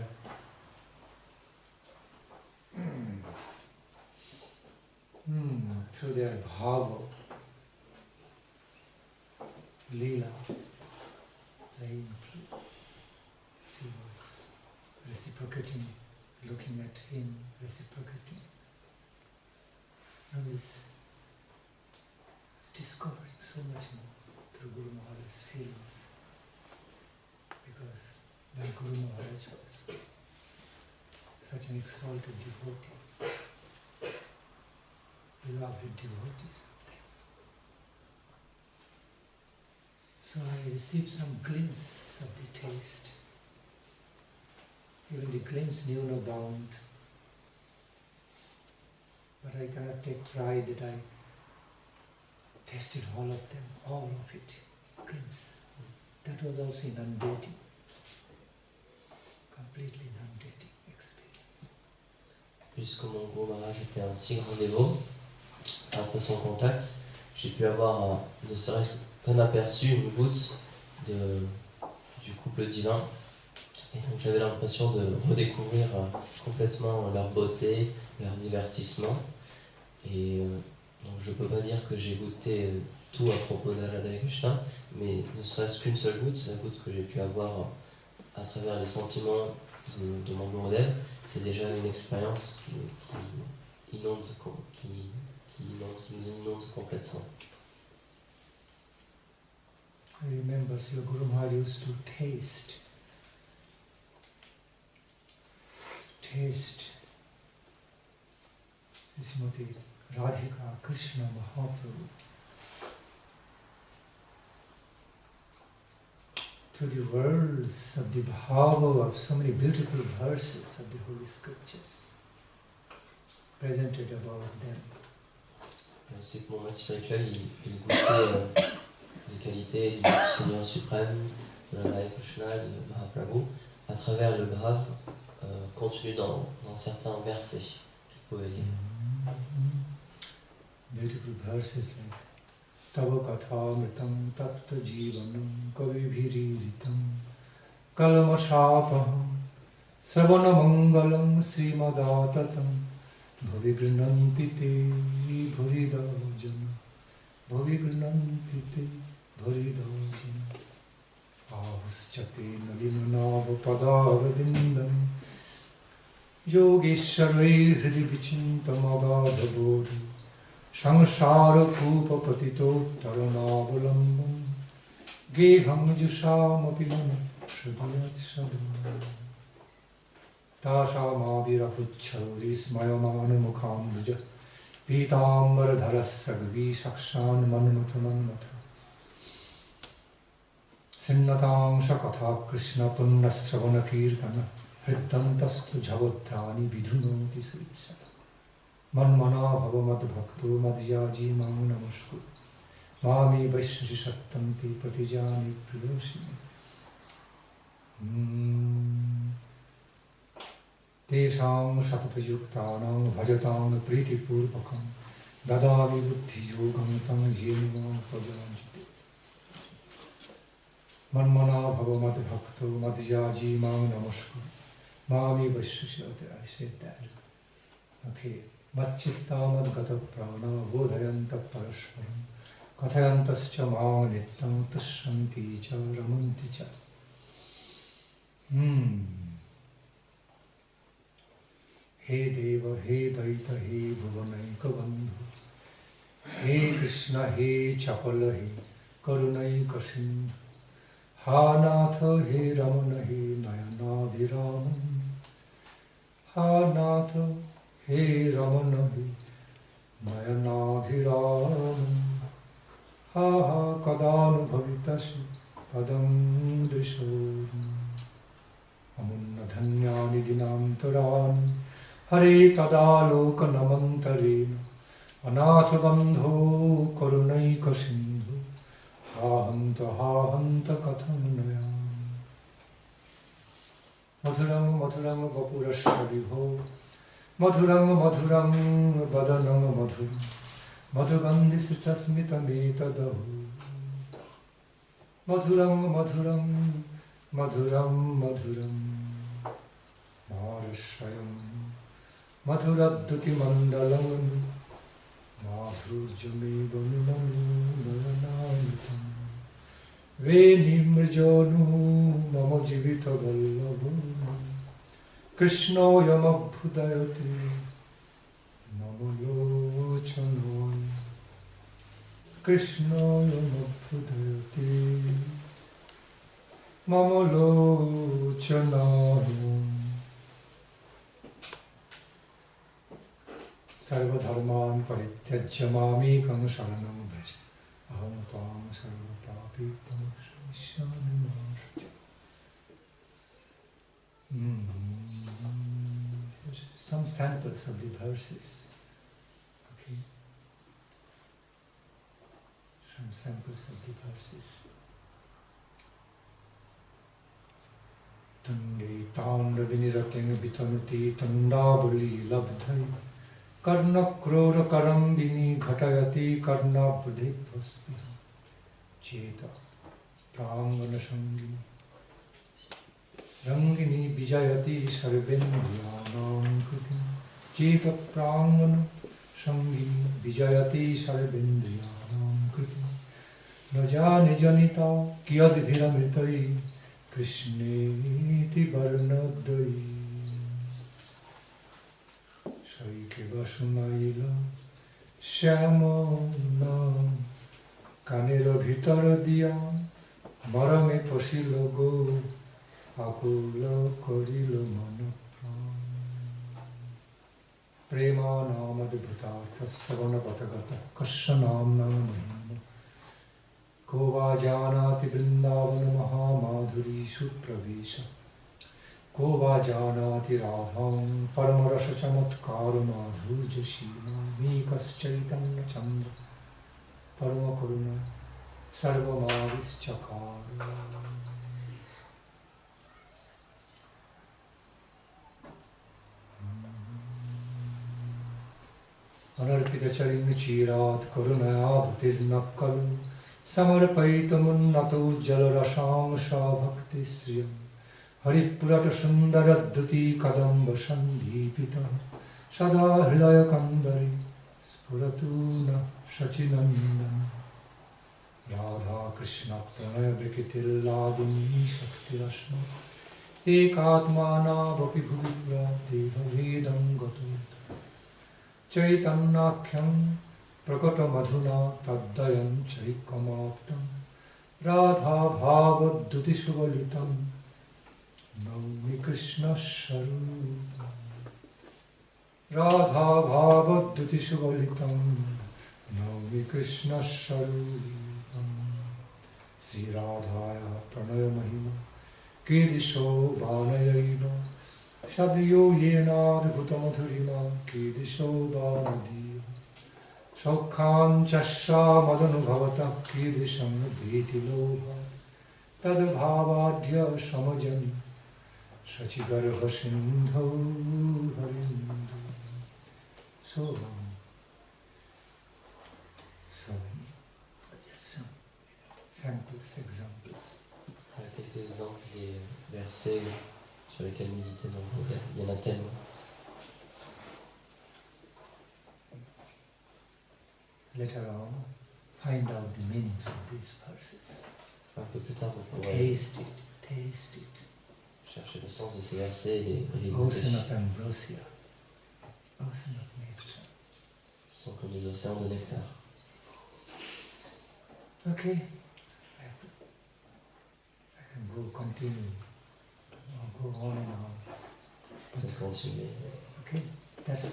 bhava, Leela, playing flute. She was reciprocating, looking at him, reciprocating. I was discovering so much more through Guru Maharaj's feelings. because my Guru Maharaj was such an exalted devotee, beloved devotees out there. So I received some glimpse of the taste. Even the glimpse knew no bound. But I cannot take pride that I tasted all of them, all of it, glimpse. That was also inundating, completely inundating experience. Puisque mon Guru Maharaj était un si grand dévot, grâce à son contact, j'ai pu avoir ne serait-ce qu'un aperçu, une goutte du couple divin. Et donc j'avais l'impression de redécouvrir complètement leur beauté, leur divertissement. Et donc je ne peux pas dire que j'ai goûté tout à propos d'Radha et Krishna, mais ne serait-ce qu'une seule goutte, la goutte que j'ai pu avoir à travers les sentiments de mon Gurudev, c'est déjà une expérience qui nous inonde complètement. I remember Srila Guru Maharaj used to taste Srimati Radhika Krishna Mahaprabhu to the worlds of the bhava of so many beautiful verses of the Holy Scriptures presented above them. C'est que mon maître spirituel, il goûtait les qualités du Seigneur suprême, de Radha Krishna, de Mahaprabhu, à travers le bhava contenu dans certains versets qu'il pouvait lire. Beautiful verses like Tava Katha Mritam Tapta Jivanam Kavibhiriritam Kalmashapaham Savana Mangalam Srimadatatam Bhavigrinanti Te Bhuridajana Bhavigrinanti Te Bhuridajana Ahuschate Nalinunava Padarabindam Yogeshwarai Hridi Vichintamagādhabodhi Sangsara Kupa Patito Taranavalamban Geham Jushamapilam Shudayat Shadam Tashamavirapuchchauri Smayamana Mukhambuja Pitambaradhara Sagvi Shakshan Manmathamanmatha Sinnatang Shakatha Krishna Punnasravana Kirtana Hriddantastu Javaddhani Vidhunoti Suritsa Manmana Bhavamad Bhakto Madhyaji Mam Namaskuru Mami Vaishnaji Sattanti Pratijani Pridoshini Tesham Satata Yuktanam Bhajatam Priti Purvakam Dadami Buddhi Yogam Tam Yenimam Padanjite Manmana Bhavamad Bhakto Madhyaji Mam Namaskuru Mami Vaishnaji. I said that. Okay. Macchitta madgata prana bodhayanta parasparam kathayantascha mam nittam tushyanti cha ramanti cha. He Deva, He Daita, He Bhuvanaika Bandhu, He Krishna, He Chapala, He Karunaika Sindhu, Ha Natha, He Ramana, He Nayana Viraman, Ha Natha, He Ramana, He Nayana Viraman, Ha Ha Kadanu Bhavitashi Padam Drishoram, Amunna Dhanyani Dinantarani, Hare Tadaloka Namantarena, Anatha Bandho Karunaika Sindhu, Ha Hanta Kathanayam. Madhurang Madhurang Vapurasya Vibho, Madhurang Madhurang Badanang Madhuram, Madhugandhi Sitasmita Mita Dahu, Madhurang Madhurang Madhuram Madhuram, Marashayam Madhuradhuti Mandalam, Madhurjami Vanunam Nayanamitam, Venimrjanu Mama Jivita Vallabham, Krishna Yamabhudayate Namalochano, Krishna Yamabhudayate Mamalochana Sarvadharman Parityajya Mamekam Sharanam Vraja Aham Tvam Sarvatapi Tamashanam. Some samples of the verses. Okay. Some samples of the verses. Tande tanda vinirating vitanuti tandavali labdhai karna krora karambini ghatayati karna buddhi praspi cheta prangana shangi Rangini Vijayati Sarvendriyanam Kriti Cheta Prangana Sangini Vijayati Sarvendriyanam Kriti Naja Nijanita Kiyad Viramritai Krishneti Varnadai Shaike Vasunaila Shyamona Kanera Bhitara Diya Marame Pasilogo Akula Korila Manapram Prema Namadibhutartha Savana Patagata Kashanam Namahima Kova Janati Vrindavana Mahamadhuri Supravesha Kova Janati Radham Paramarasha Chamatkara Madhurja Shima Mikas Chaitanya Chandra Parama Karuna Sarva Mavis Chakara. Anarpita charin chirat karunaya bhatir nakkalu samarpaitamunnato jalarashamsha bhakti sriyam haripurata sundaradhuti kadamba sandhipita sada hridaya kandari spuratuna shachinandana Radha Krishna pranaya brikitilladini shakti rashna ekatmana vapi bhuvya deva vedam gato Chaitanyakhyam prakata madhuna taddayan chaikamaptam Radha bhavaddhuti shuvalitam Naumi Krishna Sharupam Radha bhavaddhuti shuvalitam Naumi Krishna Sharupam Sri Radhaya pranaya mahima Kedisho bhanayaiva Shadyo yenadhutamudhurima Kedisho bhanadiya Shokhan chasya madanubhavata Kedisham bhetilobha Tadbhavadhya samajani Shachigarha sindhu harindu. So, just some samples, examples. Quelques exemples des versets sur lesquels méditer dans le prophète. Il y en a tellement. Later on, find out the meanings of these verses. Un peu plus tard, vous pourrez Taste it. chercher le sens de ces versets et les Ocean goûter. of ambrosia, ocean of nectar. Ce sont comme des océans de nectar. Okay, I can go continue. I'll go on and on. On peut continuer. Okay, that's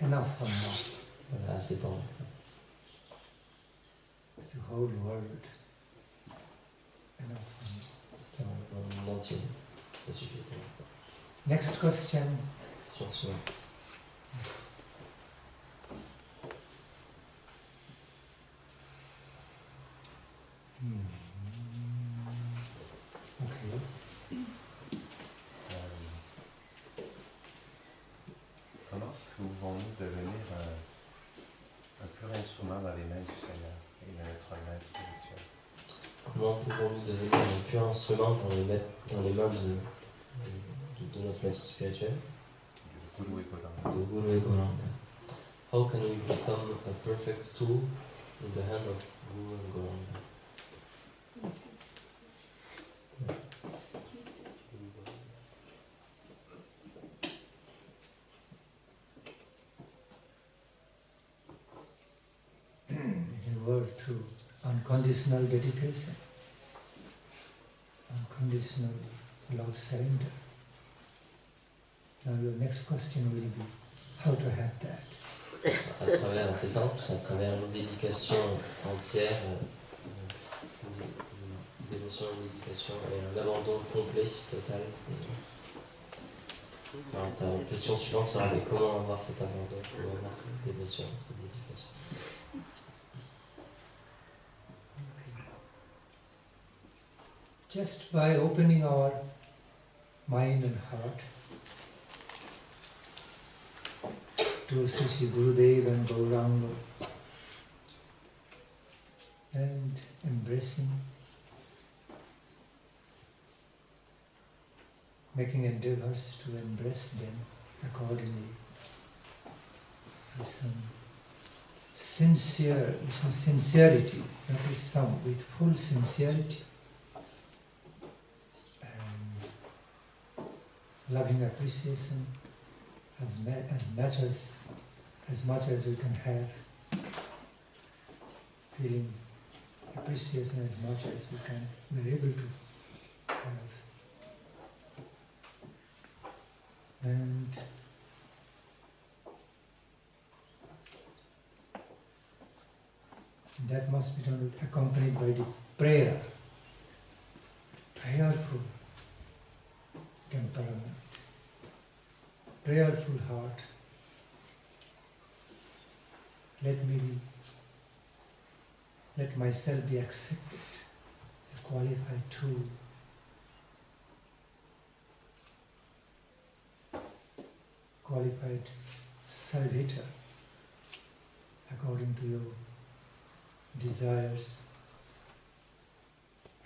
enough for now. Voilà, assez pour moi. It's the whole world. Enough for now. Dans le monde entier, ça suffit pour moi. Next question. Question suivante. Okay. Comment pouvons-nous devenir un pur instrument dans les mains du Seigneur et de notre maître spirituel? Comment pouvons-nous devenir un pur instrument dans les mains de notre maître spirituel? Du Guru et Golanda. De Guru et Golanda. How can we become a perfect tool in the hand of Guru and Golanda? In a word, through unconditional dedication. unconditional love surrender. Now your next question will be how to have that. À travers, c'est simple, c'est à travers une dédication entière, une dévotion, une dédication et un abandon complet, total. Alors, ta question suivante sera mais comment avoir cet abandon, comment avoir cette dévotion, cette dédication. Just by opening our mind and heart to Sri Gurudev and Gauranga and embracing, making endeavors to embrace them accordingly with some sincerity, not with some, with full sincerity and loving appreciation as much as we can have, feeling appreciation as much as we're able to have. And that must be done accompanied by the prayer, prayerful temperament, prayerful heart. Let myself be accepted, a qualified tool. Qualified servitor according to your desires,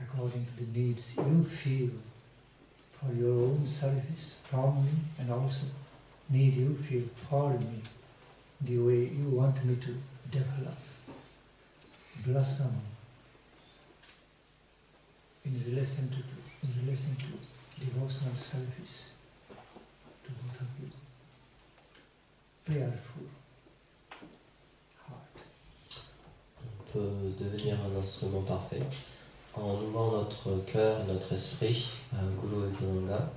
according to the needs you feel for your own service from me, and also need you feel for me, the way you want me to develop, blossom in relation to devotional service to both of you. Prayerful heart. On peut devenir un instrument parfait en ouvrant notre cœur et notre esprit à Guru et Gauranga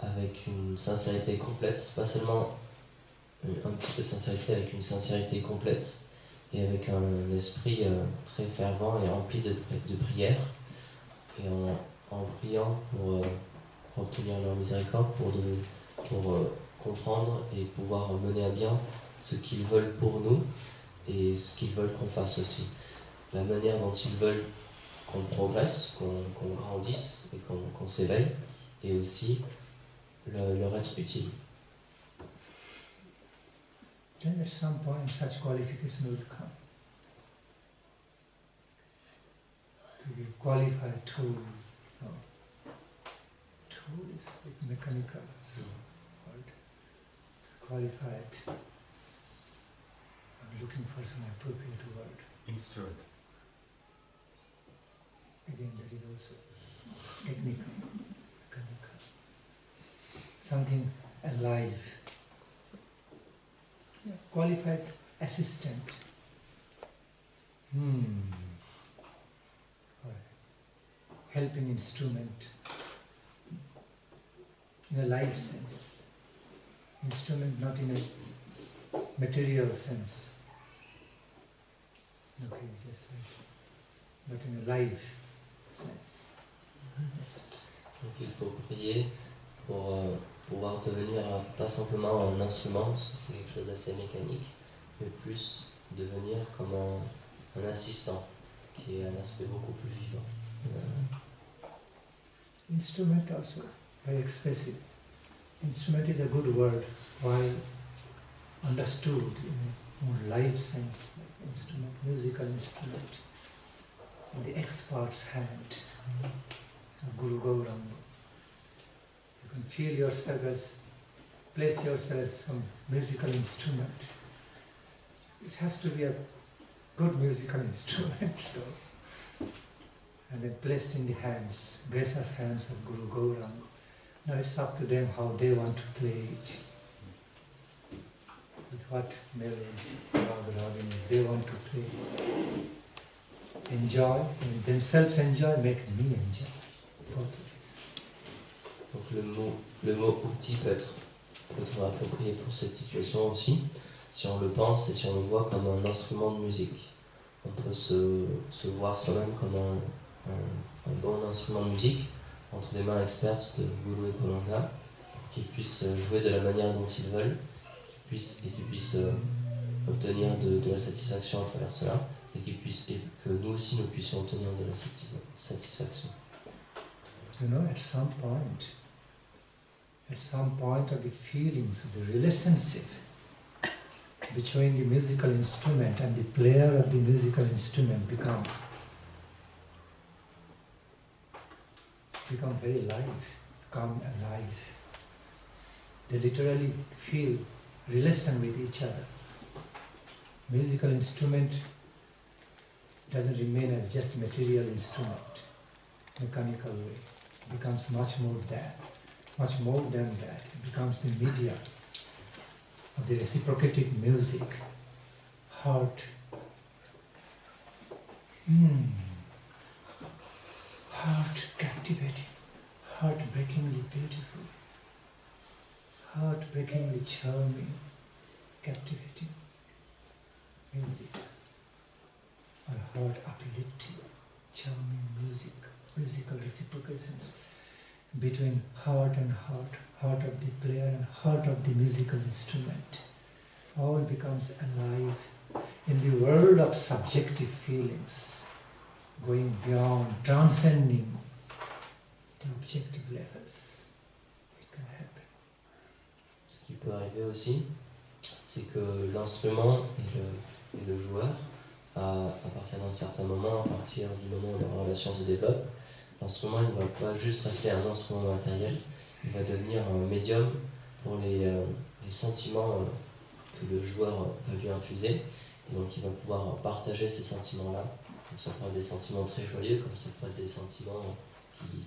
avec une sincérité complète, pas seulement un petit peu de sincérité, avec une sincérité complète et avec un esprit très fervent et rempli de prières, et en priant pour obtenir leur miséricorde, pour comprendre et pouvoir mener à bien ce qu'ils veulent pour nous et ce qu'ils veulent qu'on fasse aussi. La manière dont ils veulent qu'on progresse, qu'on grandisse et qu'on s'éveille, et aussi leur être utile. Then at some point such qualification will come. To be qualified tool. No. Tool is like mechanical word. Qualified. I'm looking for some appropriate word. Instrument. Again, that is also technical, mechanical. Something alive. Yeah. Qualified assistant. Or helping instrument in a live sense. Instrument not in a material sense. Okay, just like, but in a live sense. Yes. Donc il faut prier pour pouvoir devenir pas simplement un instrument, parce que c'est quelque chose d'assez mécanique, mais plus devenir comme un assistant, qui est un aspect beaucoup plus vivant. Instrument also, very expressive. Instrument is a good word, while understood in a more live sense, like instrument, musical instrument, in the expert's hand of Guru Gauranga. You can feel yourself as, place yourself as some musical instrument. It has to be a good musical instrument though. And then placed in the hands, gracious hands of Guru Gauranga. Now it's up to them how they want to play it. With what melodies, ragins they want to play. Enjoy, and themselves enjoy, make me enjoy. Portuguese. Donc le mot outil peut être approprié pour cette situation aussi, si on le pense et si on le voit comme un instrument de musique. On peut se voir soi-même comme un bon instrument de musique entre les mains expertes de Guru et Kolanga, pour qu'ils puissent jouer de la manière dont ils veulent, et qu'ils puissent obtenir de la satisfaction à travers cela, et que nous aussi nous puissions obtenir de la satisfaction. You know, at some point of the feelings of the relationship between the musical instrument and the player of the musical instrument become very alive. They literally feel relation with each other. Musical instrument doesn't remain as just material instrument, mechanical way. It becomes much more than that. It becomes the media of the reciprocating music, heart. Heart captivating, heartbreakingly beautiful, heartbreakingly charming, captivating music, or heart uplifting, charming music, musical reciprocations between heart and heart of the player and heart of the musical instrument. All becomes alive in the world of subjective feelings, going beyond, transcending the objective levels. It can happen. Ce qui peut arriver aussi, c'est que l'instrument et le joueur, à partir d'un certain moment, à partir du moment où leur relation se développe, l'instrument il ne va pas juste rester un instrument matériel, il va devenir un médium pour les sentiments que le joueur va lui infuser. Et donc il va pouvoir partager ces sentiments-là. Donc ça peut être des sentiments très joyeux, comme ça peut être des sentiments qui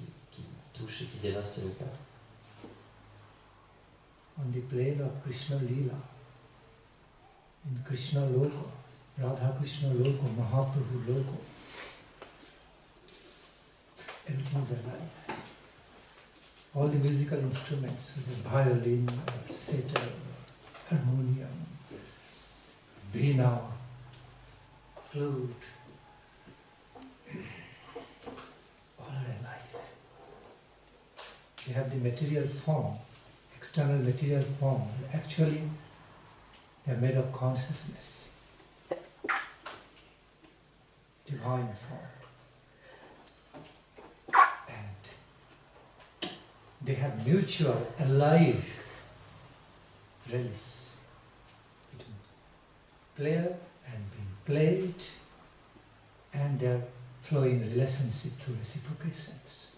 touchent et qui dévastent le cœur. On the plane of Krishna Lila, in Krishna Loko, Radha Krishna Loko, Mahaprabhu Loko, everything is alive. All the musical instruments, the violin, sitar, harmonium, veena, flute, all are alive. They have the material form, external material form. Actually, they are made of consciousness, divine form. And they have mutual, alive release between player and being played, and their flowing relationship through reciprocations.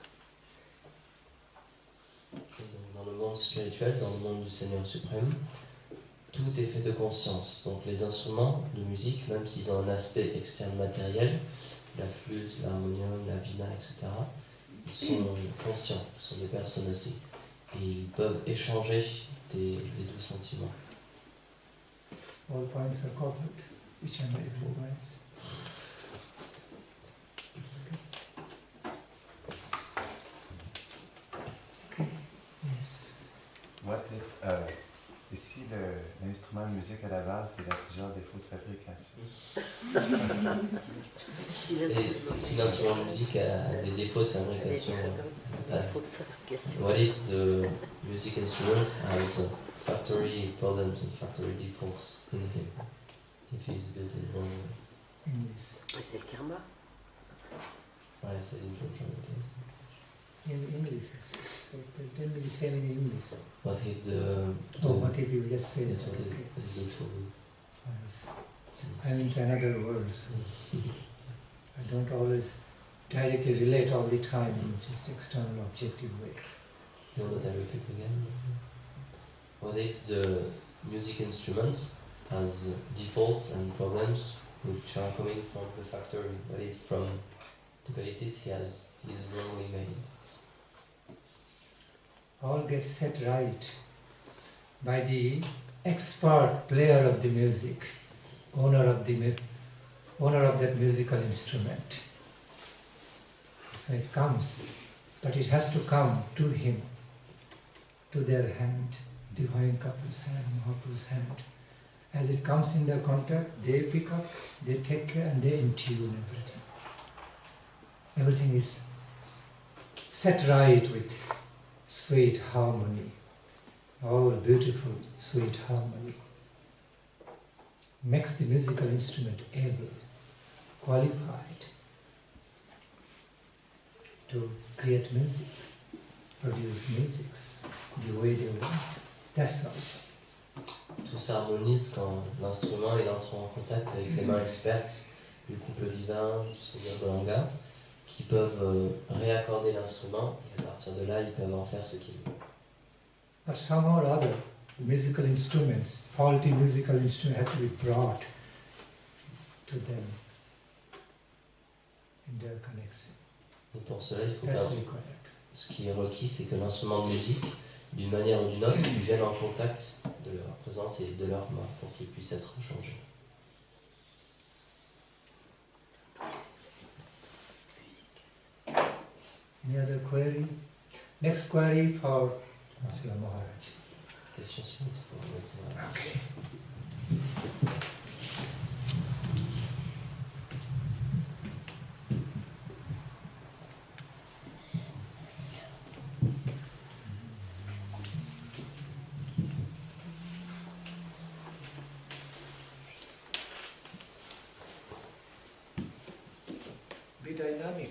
Dans le monde spirituel, dans le monde du Seigneur suprême, tout est fait de conscience. Donc les instruments de musique, même s'ils ont un aspect externe matériel, la flûte, l'harmonium, la vina, etc., ils sont conscients, ce sont des personnes aussi. Et ils peuvent échanger des doux sentiments. All points are covered, each and every points. Okay, yes. What if, et si l'instrument de musique à la base, il a plusieurs défauts de fabrication? Et si l'instrument de musique a des défauts de fabrication, what if the music instrument has factory problems and factory defaults in him, if he's built in wrong way? English. C'est le karma. Ouais, c'est une chose. In English, so tell me the same in English. What if What if you just say that's that? what Okay. it is good for you. Yes. I'm into another world, so I don't always directly relate all the time in just external objective way. You want that I repeat again? What if the music instrument has defaults and problems which are coming from the factory? What if from the basis he's wrongly made? All gets set right by the expert player of the music, owner of that musical instrument. So it comes but it has to come to him, to their hand, divine couple's hand, Mahaprabhu's hand. As it comes in their contact, they pick up, they take care, and they intune everything. Everything is set right with sweet harmony, all beautiful sweet harmony. Makes the musical instrument able, qualified to create music, produce musics the way they want. That's how it happens. Tout s'harmonise quand l'instrument il entre en contact avec les mains expertes du couple divin, c'est-à-dire Gauranga, qui peuvent réaccorder l'instrument et à partir de là ils peuvent en faire ce qu'ils veulent. But somehow or other, the musical instruments, faulty musical instruments have to be brought to them in their connection. Et pour cela, il faut That's qu'un- required. ce qui est requis, c'est que l'instrument de musique, d'une manière ou d'une autre, il vienne en contact de leur présence et de leurs mains pour qu'il puisse être changé. Any other query? Next query for Srila Maharaj. Question suivante pour maintenant. Okay. Be dynamic.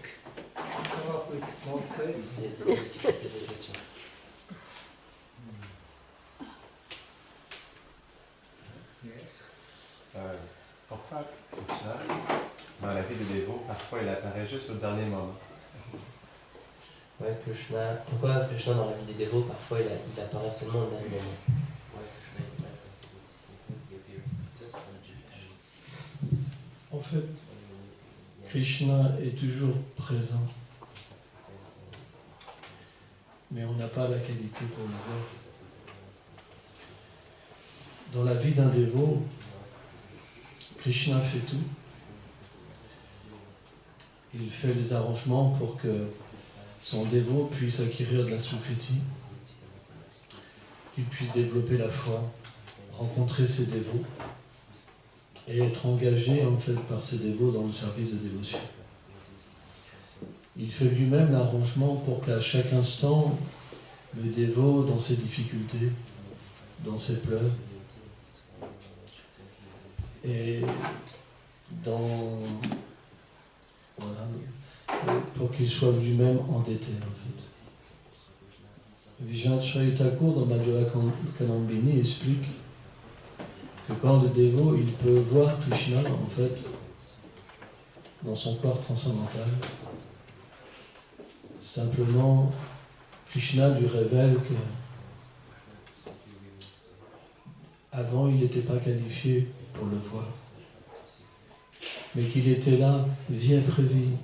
Come up with more queries. Il y a des gens qui peuvent poser des questions. Yes. Pourquoi Krishna, dans la vie de dévot, parfois il apparaît juste au dernier moment? Ouais, Krishna. Pourquoi Krishna dans la vie des dévots, parfois il apparaît seulement au dernier moment? En fait, Krishna est toujours présent, mais on n'a pas la qualité pour le voir. Dans la vie d'un dévot, Krishna fait tout. Il fait les arrangements pour que son dévot puisse acquérir de la sukriti, qu'il puisse développer la foi, rencontrer ses dévots et être engagé en fait par ses dévots dans le service de dévotion. Il fait lui-même l'arrangement pour qu'à chaque instant, le dévot, dans ses difficultés, dans ses pleurs, et pour qu'il soit lui-même endetté en fait. Vijayanath Chaitanya Thakur dans Madhura Kalambini explique que quand le dévot il peut voir Krishna en fait dans son corps transcendantal, simplement Krishna lui révèle que avant il n'était pas qualifié pour le voir, mais qu'il était là, vie après vie,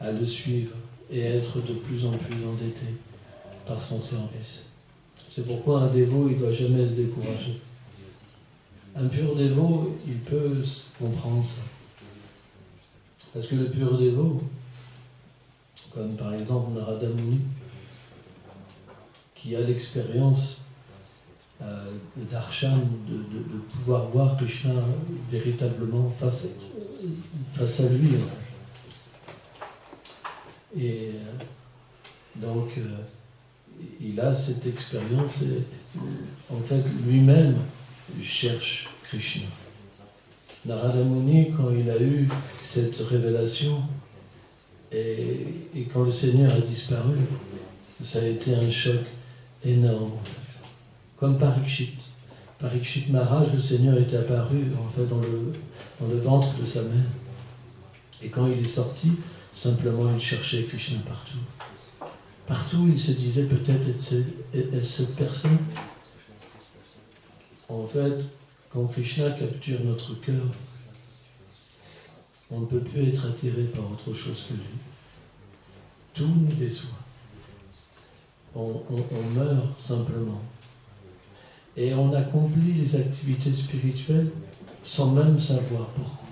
à le suivre et être de plus en plus endetté par son service. C'est pourquoi un dévot, il ne doit jamais se décourager. Un pur dévot, il peut comprendre ça. Parce que le pur dévot, comme par exemple Narada Muni, qui a l'expérience d'Arshan, de pouvoir voir Krishna véritablement face à lui. Et donc, il a cette expérience et en fait, lui-même cherche Krishna. Narada Muni, quand il a eu cette révélation et quand le Seigneur a disparu, ça a été un choc énorme. Comme Parikshit. Parikshit Maharaj, le Seigneur est apparu en fait dans le ventre de sa mère. Et quand il est sorti, simplement il cherchait Krishna partout. Partout, il se disait peut-être est-ce cette personne. En fait, quand Krishna capture notre cœur, on ne peut plus être attiré par autre chose que lui. Tout nous déçoit. On meurt simplement. Et on accomplit les activités spirituelles sans même savoir pourquoi.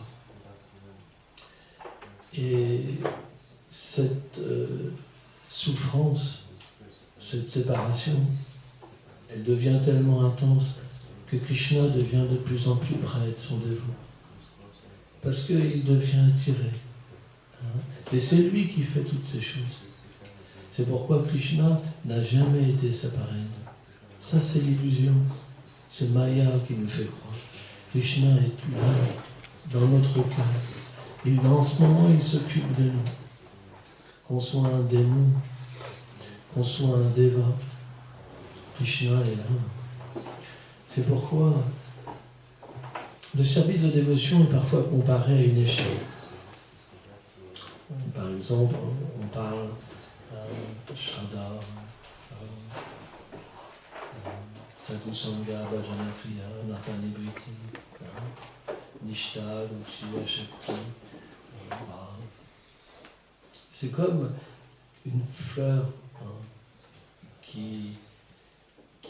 souffrance, cette séparation, elle devient tellement intense que Krishna devient de plus en plus près de son dévot. Parce qu'il devient attiré. Et c'est lui qui fait toutes ces choses. C'est pourquoi Krishna n'a jamais été sa parraine. Ça, c'est l'illusion. C'est Maya qui nous fait croire. Krishna est là, dans notre cœur. Et en ce moment, il s'occupe de nous. Qu'on soit un démon, qu'on soit un déva, Krishna est là. C'est pourquoi le service de dévotion est parfois comparé à une échelle. Par exemple, on parle Shraddha, Sadhu Sangha, Bhajana Kriya, Nartanibriti, Nishta, Lukshiya Shakti. C'est comme une fleur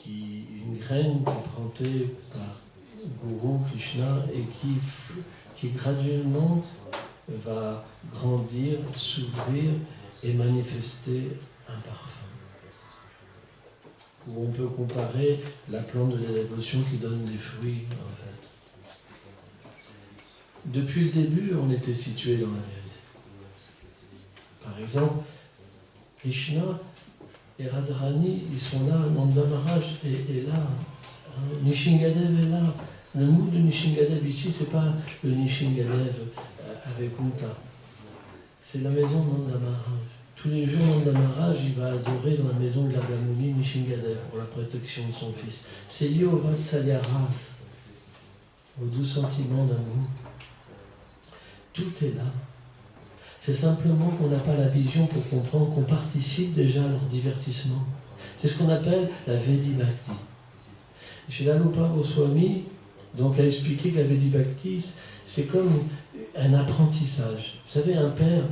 une graine qui est plantée par Guru Krishna et qui graduellement va grandir, s'ouvrir et manifester un parfum. Ou on peut comparer la plante de la dévotion qui donne des fruits, en fait. Depuis le début, on était situé dans la vérité. Par exemple, Krishna et Radharani, ils sont là, Nanda Maharaj est là, Nishingadev est là. Le mot de Nishingadev ici, ce n'est pas le Nishingadev avec Kunta. C'est la maison de Nanda Maharaj. Tous les jours, Nanda Maharaj, il va adorer dans la maison de Ladamuni Nishingadev pour la protection de son fils. C'est lié au Vatsalya Ras, au doux sentiment d'amour. Tout est là. C'est simplement qu'on n'a pas la vision pour comprendre qu'on participe déjà à leur divertissement. C'est ce qu'on appelle la Vedi Bhakti. Srila Rupa Goswami donc, a expliqué que la Vedi Bhakti, c'est comme un apprentissage. Vous savez, un père,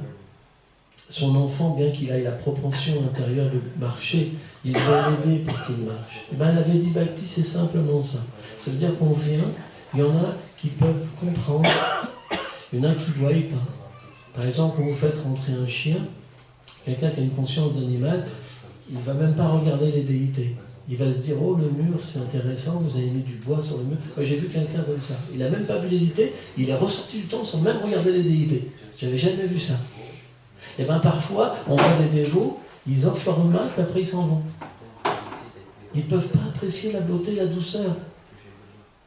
son enfant, bien qu'il ait la propension intérieure de marcher, il va l'aider pour qu'il marche. Et bien, la Vedi Bhakti, c'est simplement ça. Ça veut dire qu'on vient, il y en a qui peuvent comprendre, il y en a qui ne voient pas. Par exemple, quand vous faites rentrer un chien, quelqu'un qui a une conscience d'animal, il ne va même pas regarder les déités. Il va se dire, oh le mur c'est intéressant, vous avez mis du bois sur le mur. Moi j'ai vu quelqu'un comme ça. Il n'a même pas vu les déités, il est ressorti du temps sans même regarder les déités. J'avais jamais vu ça. Et bien parfois, on voit des dévots, ils offrent leur remarque, puis après ils s'en vont. Ils ne peuvent pas apprécier la beauté, la douceur.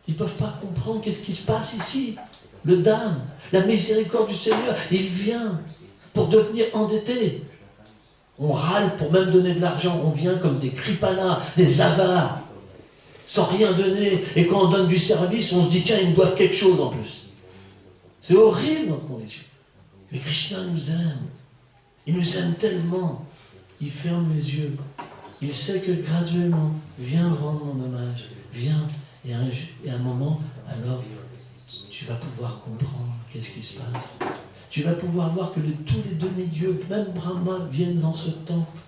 Ils ne peuvent pas comprendre qu'est-ce qui se passe ici. Le dam, la miséricorde du Seigneur, il vient pour devenir endetté. On râle pour même donner de l'argent, on vient comme des kripanas, des avares, sans rien donner. Et quand on donne du service, on se dit, tiens, ils me doivent quelque chose en plus. C'est horrible notre condition. Mais Krishna nous aime. Il nous aime tellement. Il ferme les yeux. Il sait que graduellement, viens rendre mon hommage. Viens. Et à un moment, alors, tu vas pouvoir comprendre qu'est-ce qui se passe. Tu vas pouvoir voir que tous les demi-dieux, même Brahma, viennent dans ce temple.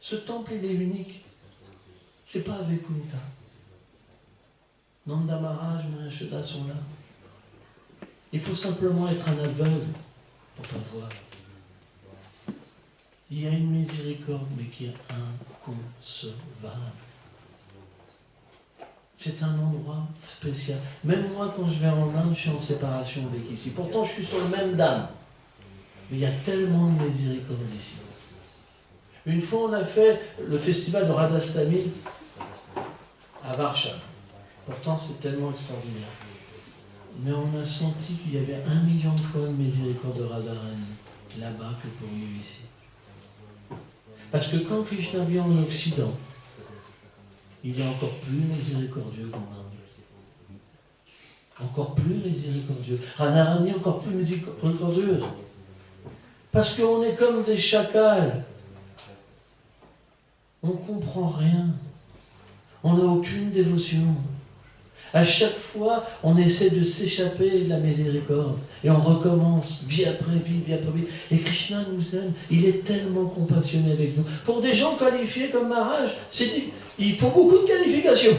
Ce temple, il est unique. C'est pas avec Kunta. Nanda Maharaj, Mahashada sont là. Il faut simplement être un aveugle pour pas voir. Il y a une miséricorde, mais qui est inconcevable. C'est un endroit spécial. Même moi, quand je vais en Inde, je suis en séparation avec ici. Pourtant, je suis sur le même dame. Mais il y a tellement de miséricorde ici. Une fois, on a fait le festival de Radhastami à Varsha. Pourtant, c'est tellement extraordinaire. Mais on a senti qu'il y avait 1 million de fois de miséricorde de Radharani là-bas que pour nous ici. Parce que quand Krishna vient en Occident, il est encore plus miséricordieux qu'en Inde. Encore plus miséricordieux. Radharani encore plus miséricordieuse. Parce qu'on est comme des chacals. On ne comprend rien. On n'a aucune dévotion. À chaque fois, on essaie de s'échapper de la miséricorde. Et on recommence, vie après vie, vie après vie. Et Krishna nous aime. Il est tellement compassionné avec nous. Pour des gens qualifiés comme Maharaj, il faut beaucoup de qualifications.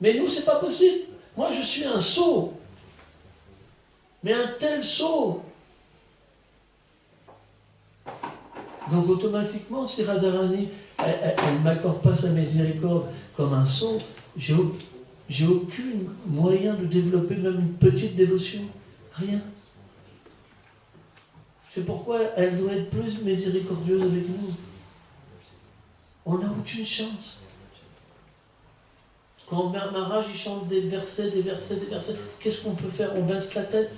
Mais nous, c'est pas possible. Moi, je suis un sot. Mais un tel sot. Donc automatiquement, si Radharani, elle ne m'accorde pas sa miséricorde comme un sot, j'ai aucun moyen de développer même une petite dévotion. Rien. C'est pourquoi elle doit être plus miséricordieuse avec nous. On n'a aucune chance. Quand Maharaj il chante des versets, qu'est-ce qu'on peut faire? On baisse la tête.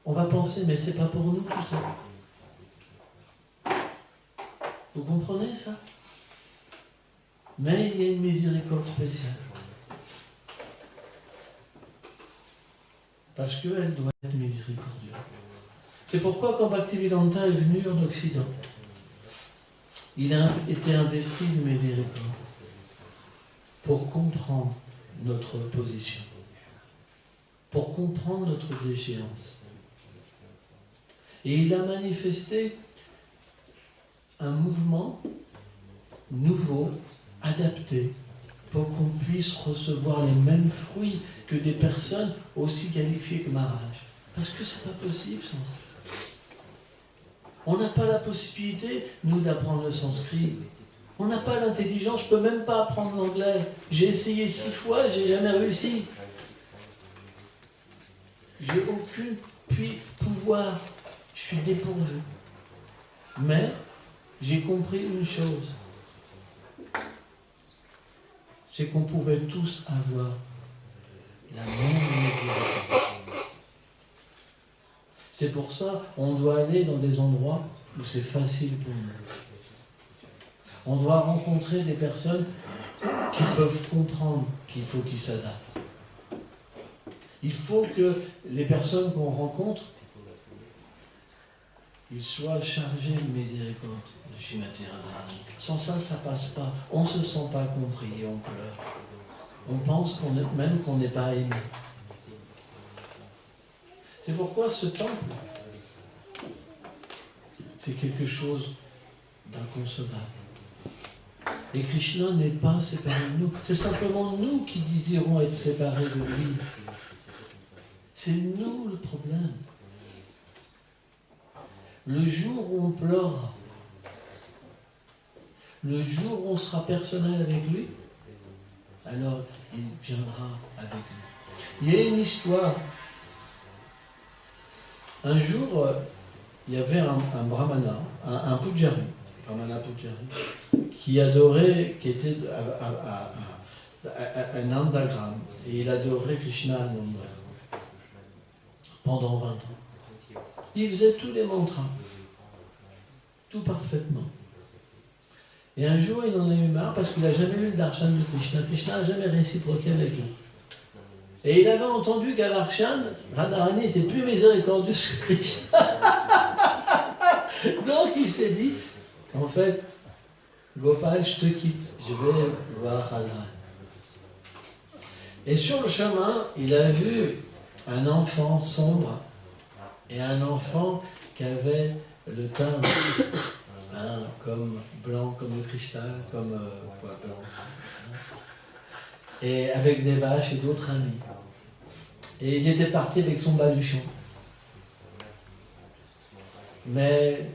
On va penser, mais c'est pas pour nous tout ça. Vous comprenez ça? Mais il y a une miséricorde spéciale. Parce qu'elle doit être miséricordieuse. C'est pourquoi quand Bhaktivedanta est venu en Occident, il a été investi de miséricorde pour comprendre notre position, pour comprendre notre déchéance. Et il a manifesté un mouvement nouveau, adapté, pour qu'on puisse recevoir les mêmes fruits que des personnes aussi qualifiées que Maharaj. Parce que c'est pas possible sans ça. On n'a pas la possibilité, nous, d'apprendre le sanskrit. On n'a pas l'intelligence, je ne peux même pas apprendre l'anglais. J'ai essayé 6 fois, je n'ai jamais réussi. J'ai aucun pouvoir, je suis dépourvu. Mais j'ai compris une chose, c'est qu'on pouvait tous avoir la même miséricorde. C'est pour ça qu'on doit aller dans des endroits où c'est facile pour nous. On doit rencontrer des personnes qui peuvent comprendre qu'il faut qu'ils s'adaptent. Il faut que les personnes qu'on rencontre, ils soient chargés de miséricorde de Srimati Radharani. Sans ça, ça passe pas. On ne se sent pas compris et on pleure. On pense même qu'on n'est pas aimé. C'est pourquoi ce temple, c'est quelque chose d'inconcevable. Et Krishna n'est pas séparé de nous. C'est simplement nous qui désirons être séparés de lui. C'est nous le problème. Le jour où on pleurera, le jour où on sera personnel avec lui, alors il viendra avec nous. Il y a une histoire. Un jour, il y avait un brahmana, un pujari, brahmana pujari, qui adorait, qui était à Nandagram, et il adorait Krishna à Nandagram pendant 20 ans. Il faisait tous les mantras, tout parfaitement. Et un jour, il en a eu marre parce qu'il n'a jamais eu le darshan de Krishna. Krishna n'a jamais réciproqué avec lui. Et il avait entendu qu'à Varshan, Radharani était plus miséricordieuse que Krishna. Donc il s'est dit, en fait, Gopal, je te quitte, je vais voir Radharani. Et sur le chemin, il a vu un enfant sombre et un enfant qui avait le teint comme blanc, comme le cristal, comme blanc. Et avec des vaches et d'autres amis. Et il était parti avec son baluchon. Mais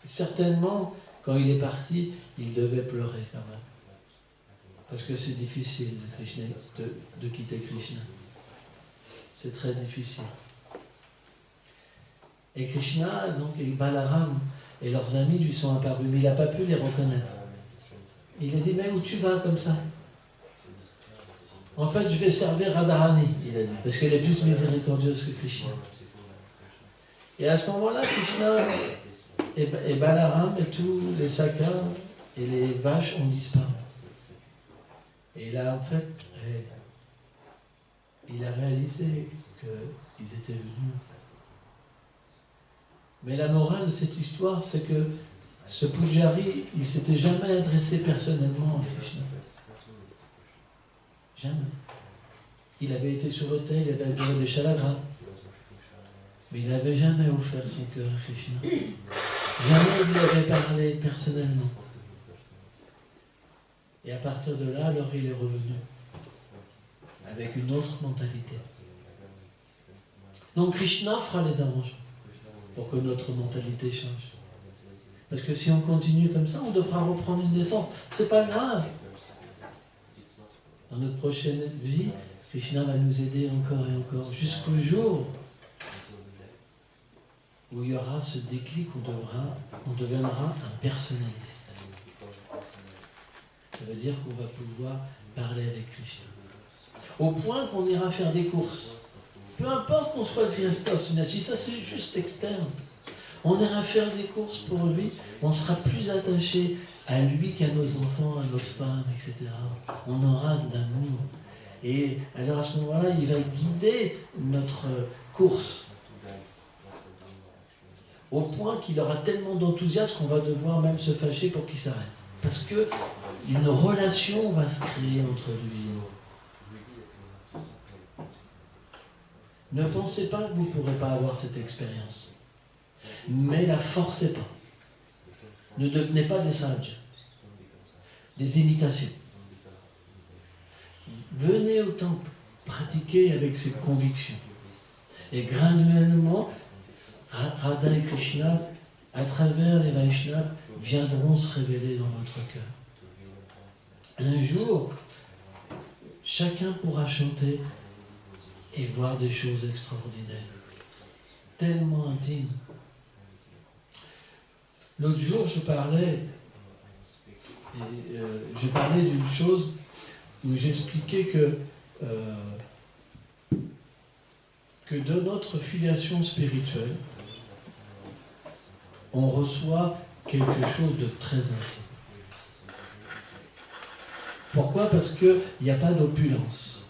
certainement, quand il est parti, il devait pleurer quand même. Parce que c'est difficile de quitter Krishna. C'est très difficile. Et Krishna, donc, et Balaram et leurs amis lui sont apparus, mais il n'a pas pu les reconnaître. Il a dit, mais où tu vas comme ça? En fait, je vais servir Radharani, il a dit, parce qu'elle est plus miséricordieuse que Krishna. Et à ce moment-là, Krishna et Balaram et tous les sakas et les vaches ont disparu. Et là, en fait, il a réalisé qu'ils étaient venus. Mais la morale de cette histoire, c'est que ce Pujari, il ne s'était jamais adressé personnellement à Krishna. Jamais. Il avait été sur l'autel, il avait adoré des chalagrams. Mais il n'avait jamais offert son cœur à Krishna. Jamais il lui avait parlé personnellement. Et à partir de là, alors il est revenu. Avec une autre mentalité. Donc Krishna fera les arrangements pour que notre mentalité change. Parce que si on continue comme ça, on devra reprendre une naissance. C'est pas grave. Dans notre prochaine vie, Krishna va nous aider encore et encore, jusqu'au jour où il y aura ce déclic, on deviendra un personnaliste. Ça veut dire qu'on va pouvoir parler avec Krishna. Au point qu'on ira faire des courses. Peu importe qu'on soit fiesta ou sunnachi, ça c'est juste externe. On ira faire des courses pour lui, on sera plus attaché à lui qu'à nos enfants, à notre femme, etc. On aura de l'amour. Et alors à ce moment-là, il va guider notre course. Au point qu'il aura tellement d'enthousiasme qu'on va devoir même se fâcher pour qu'il s'arrête. Parce qu'une relation va se créer entre lui et nous. Ne pensez pas que vous ne pourrez pas avoir cette expérience. Mais la forcez pas. Ne devenez pas des sages, des imitations. Venez au temple, pratiquez avec ces convictions. Et graduellement, Radha et Krishna, à travers les Vaishnavas, viendront se révéler dans votre cœur. Un jour, chacun pourra chanter et voir des choses extraordinaires, tellement intimes. L'autre jour, je parlais d'une chose où j'expliquais que de notre filiation spirituelle, on reçoit quelque chose de très intime. Pourquoi? Parce qu'il n'y a pas d'opulence.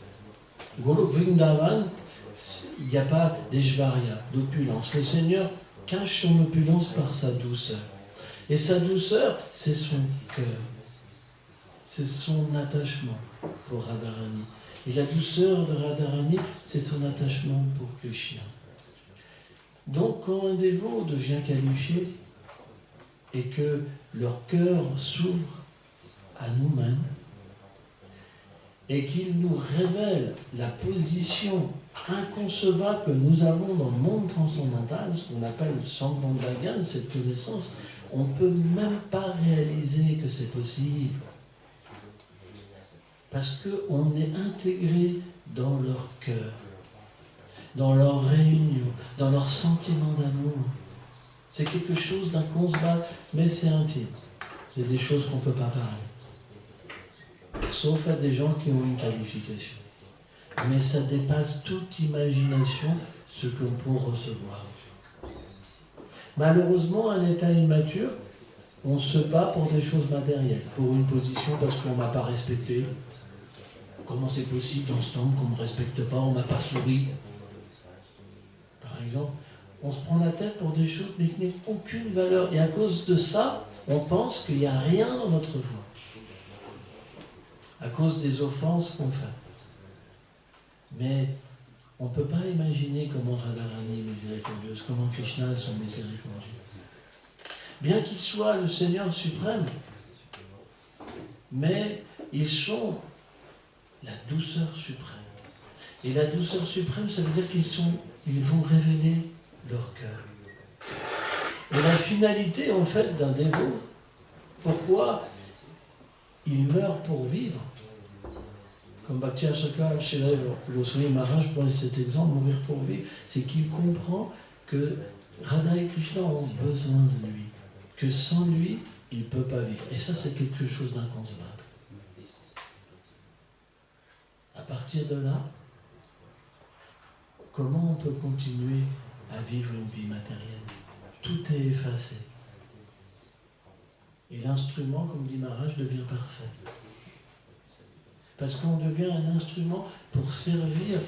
Golok Vrindavan, il n'y a pas d'Eshvarya, d'opulence. Le Seigneur cache son opulence par sa douceur. Et sa douceur, c'est son cœur. C'est son attachement pour Radharani. Et la douceur de Radharani, c'est son attachement pour Krishna. Donc, quand un dévot devient qualifié et que leur cœur s'ouvre à nous-mêmes et qu'il nous révèle la position inconcevable que nous avons dans le monde transcendantal, ce qu'on appelle le Sambandhagan, cette connaissance, on ne peut même pas réaliser que c'est possible. Parce qu'on est intégré dans leur cœur, dans leur réunion, dans leur sentiment d'amour. C'est quelque chose d'inconcevable, mais c'est intime. C'est des choses qu'on ne peut pas parler. Sauf à des gens qui ont une qualification. Mais ça dépasse toute imagination ce qu'on peut recevoir. Malheureusement, à l'état immature, on se bat pour des choses matérielles, pour une position parce qu'on ne m'a pas respecté. Comment c'est possible dans ce temple qu'on ne me respecte pas, on ne m'a pas souri? Par exemple, on se prend la tête pour des choses mais qui n'ont aucune valeur. Et à cause de ça, on pense qu'il n'y a rien dans notre voie. À cause des offenses qu'on fait. Mais on ne peut pas imaginer comment Radharani est miséricordieuse, comment Krishna sont miséricordieux. Bien qu'il soit le Seigneur suprême, mais ils sont la douceur suprême. Et la douceur suprême, ça veut dire qu'ils vont révéler leur cœur. Et la finalité, en fait, d'un dévot, pourquoi il meurt pour vivre, comme Bhakti Ashoka Shri Goswami Maharaj prenait cet exemple, mourir pour vivre, c'est qu'il comprend que Radha et Krishna ont besoin de lui, que sans lui, il ne peut pas vivre. Et ça, c'est quelque chose d'inconcevable. À partir de là, comment on peut continuer à vivre une vie matérielle? Tout est effacé. Et l'instrument, comme dit Maharaj, devient parfait. Parce qu'on devient un instrument pour servir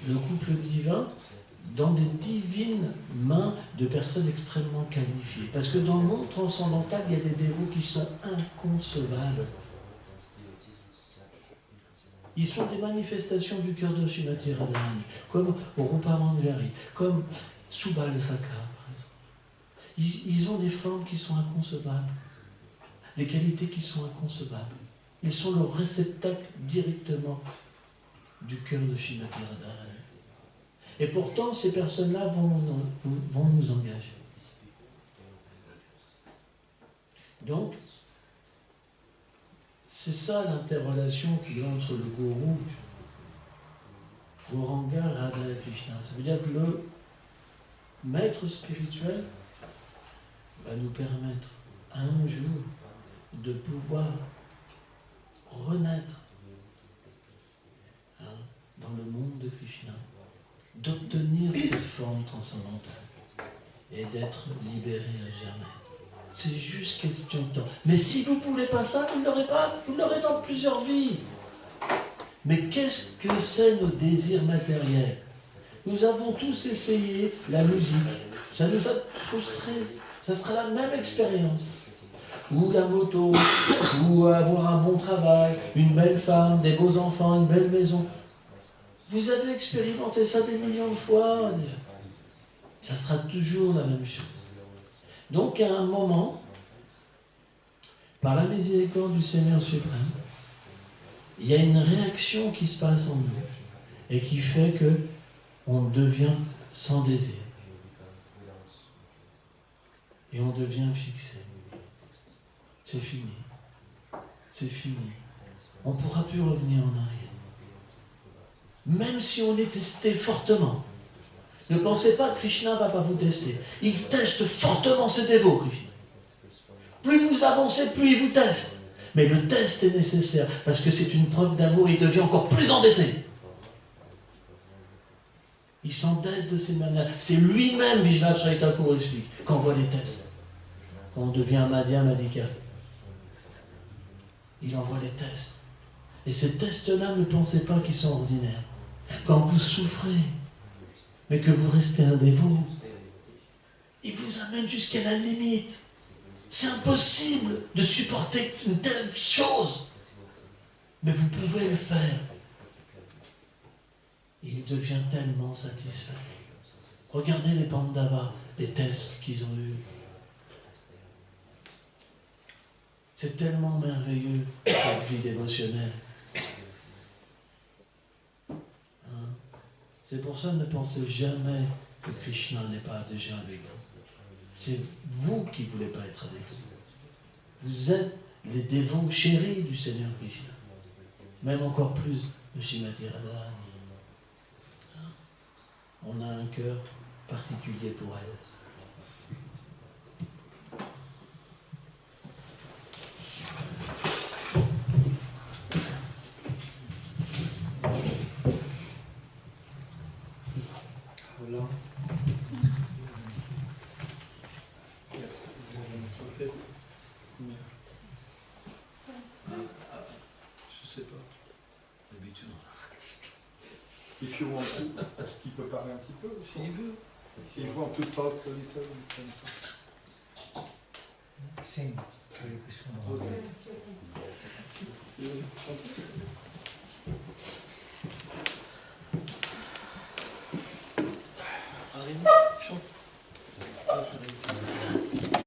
le couple divin dans des divines mains de personnes extrêmement qualifiées. Parce que dans le monde transcendantal, il y a des dévots qui sont inconcevables. Ils sont des manifestations du cœur de Srimati Radharani, comme Rupa Manjari, comme Subal Sakha, par exemple. Ils ont des formes qui sont inconcevables, des qualités qui sont inconcevables. Ils sont le réceptacle directement du cœur de Srimati Radharani. Et pourtant, ces personnes-là vont nous engager. Donc, c'est ça l'interrelation qu'il y a entre le gourou, Gauranga, Radha et Krishna. Ça veut dire que le maître spirituel va nous permettre un jour de pouvoir renaître dans le monde de Krishna, d'obtenir cette forme transcendantale et d'être libéré à jamais. C'est juste question de temps. Mais si vous ne voulez pas ça, vous ne l'aurez pas, vous l'aurez dans plusieurs vies. Mais qu'est-ce que c'est nos désirs matériels? Nous avons tous essayé la musique, ça nous a frustrés. Ça sera la même expérience. Ou la moto, ou avoir un bon travail, une belle femme, des beaux enfants, une belle maison. Vous avez expérimenté ça des millions de fois déjà. Ça sera toujours la même chose. Donc à un moment, par la miséricorde du Seigneur suprême, il y a une réaction qui se passe en nous et qui fait que on devient sans désir. Et on devient fixé. C'est fini. C'est fini. On ne pourra plus revenir en arrière. Même si on est testé fortement. Ne pensez pas que Krishna ne va pas vous tester. Il teste fortement ses dévots, Krishna. Plus vous avancez, plus il vous teste. Mais le test est nécessaire, parce que c'est une preuve d'amour, il devient encore plus endetté. Il s'endette de ces manières. C'est lui-même, Vishnu Thakur explique, qu'envoie les tests. Quand on devient Madhya Madhika, il envoie les tests. Et ces tests-là, ne pensez pas qu'ils sont ordinaires. Quand vous souffrez, mais que vous restez un dévot, il vous amène jusqu'à la limite. C'est impossible de supporter une telle chose. Mais vous pouvez le faire. Il devient tellement satisfait. Regardez les Pandavas, les tests qu'ils ont eus. C'est tellement merveilleux, cette vie dévotionnelle. C'est pour ça, ne pensez jamais que Krishna n'est pas déjà avec vous. C'est vous qui ne voulez pas être avec vous. Vous êtes les dévots chéris du Seigneur Krishna. Même encore plus de Srimati Radharani. On a un cœur particulier pour elle. If you want to, est-ce qu'il peut parler un petit peu? S'il veut. If you want to talk a little, you can talk. Sing. Hare Krishna. Okay.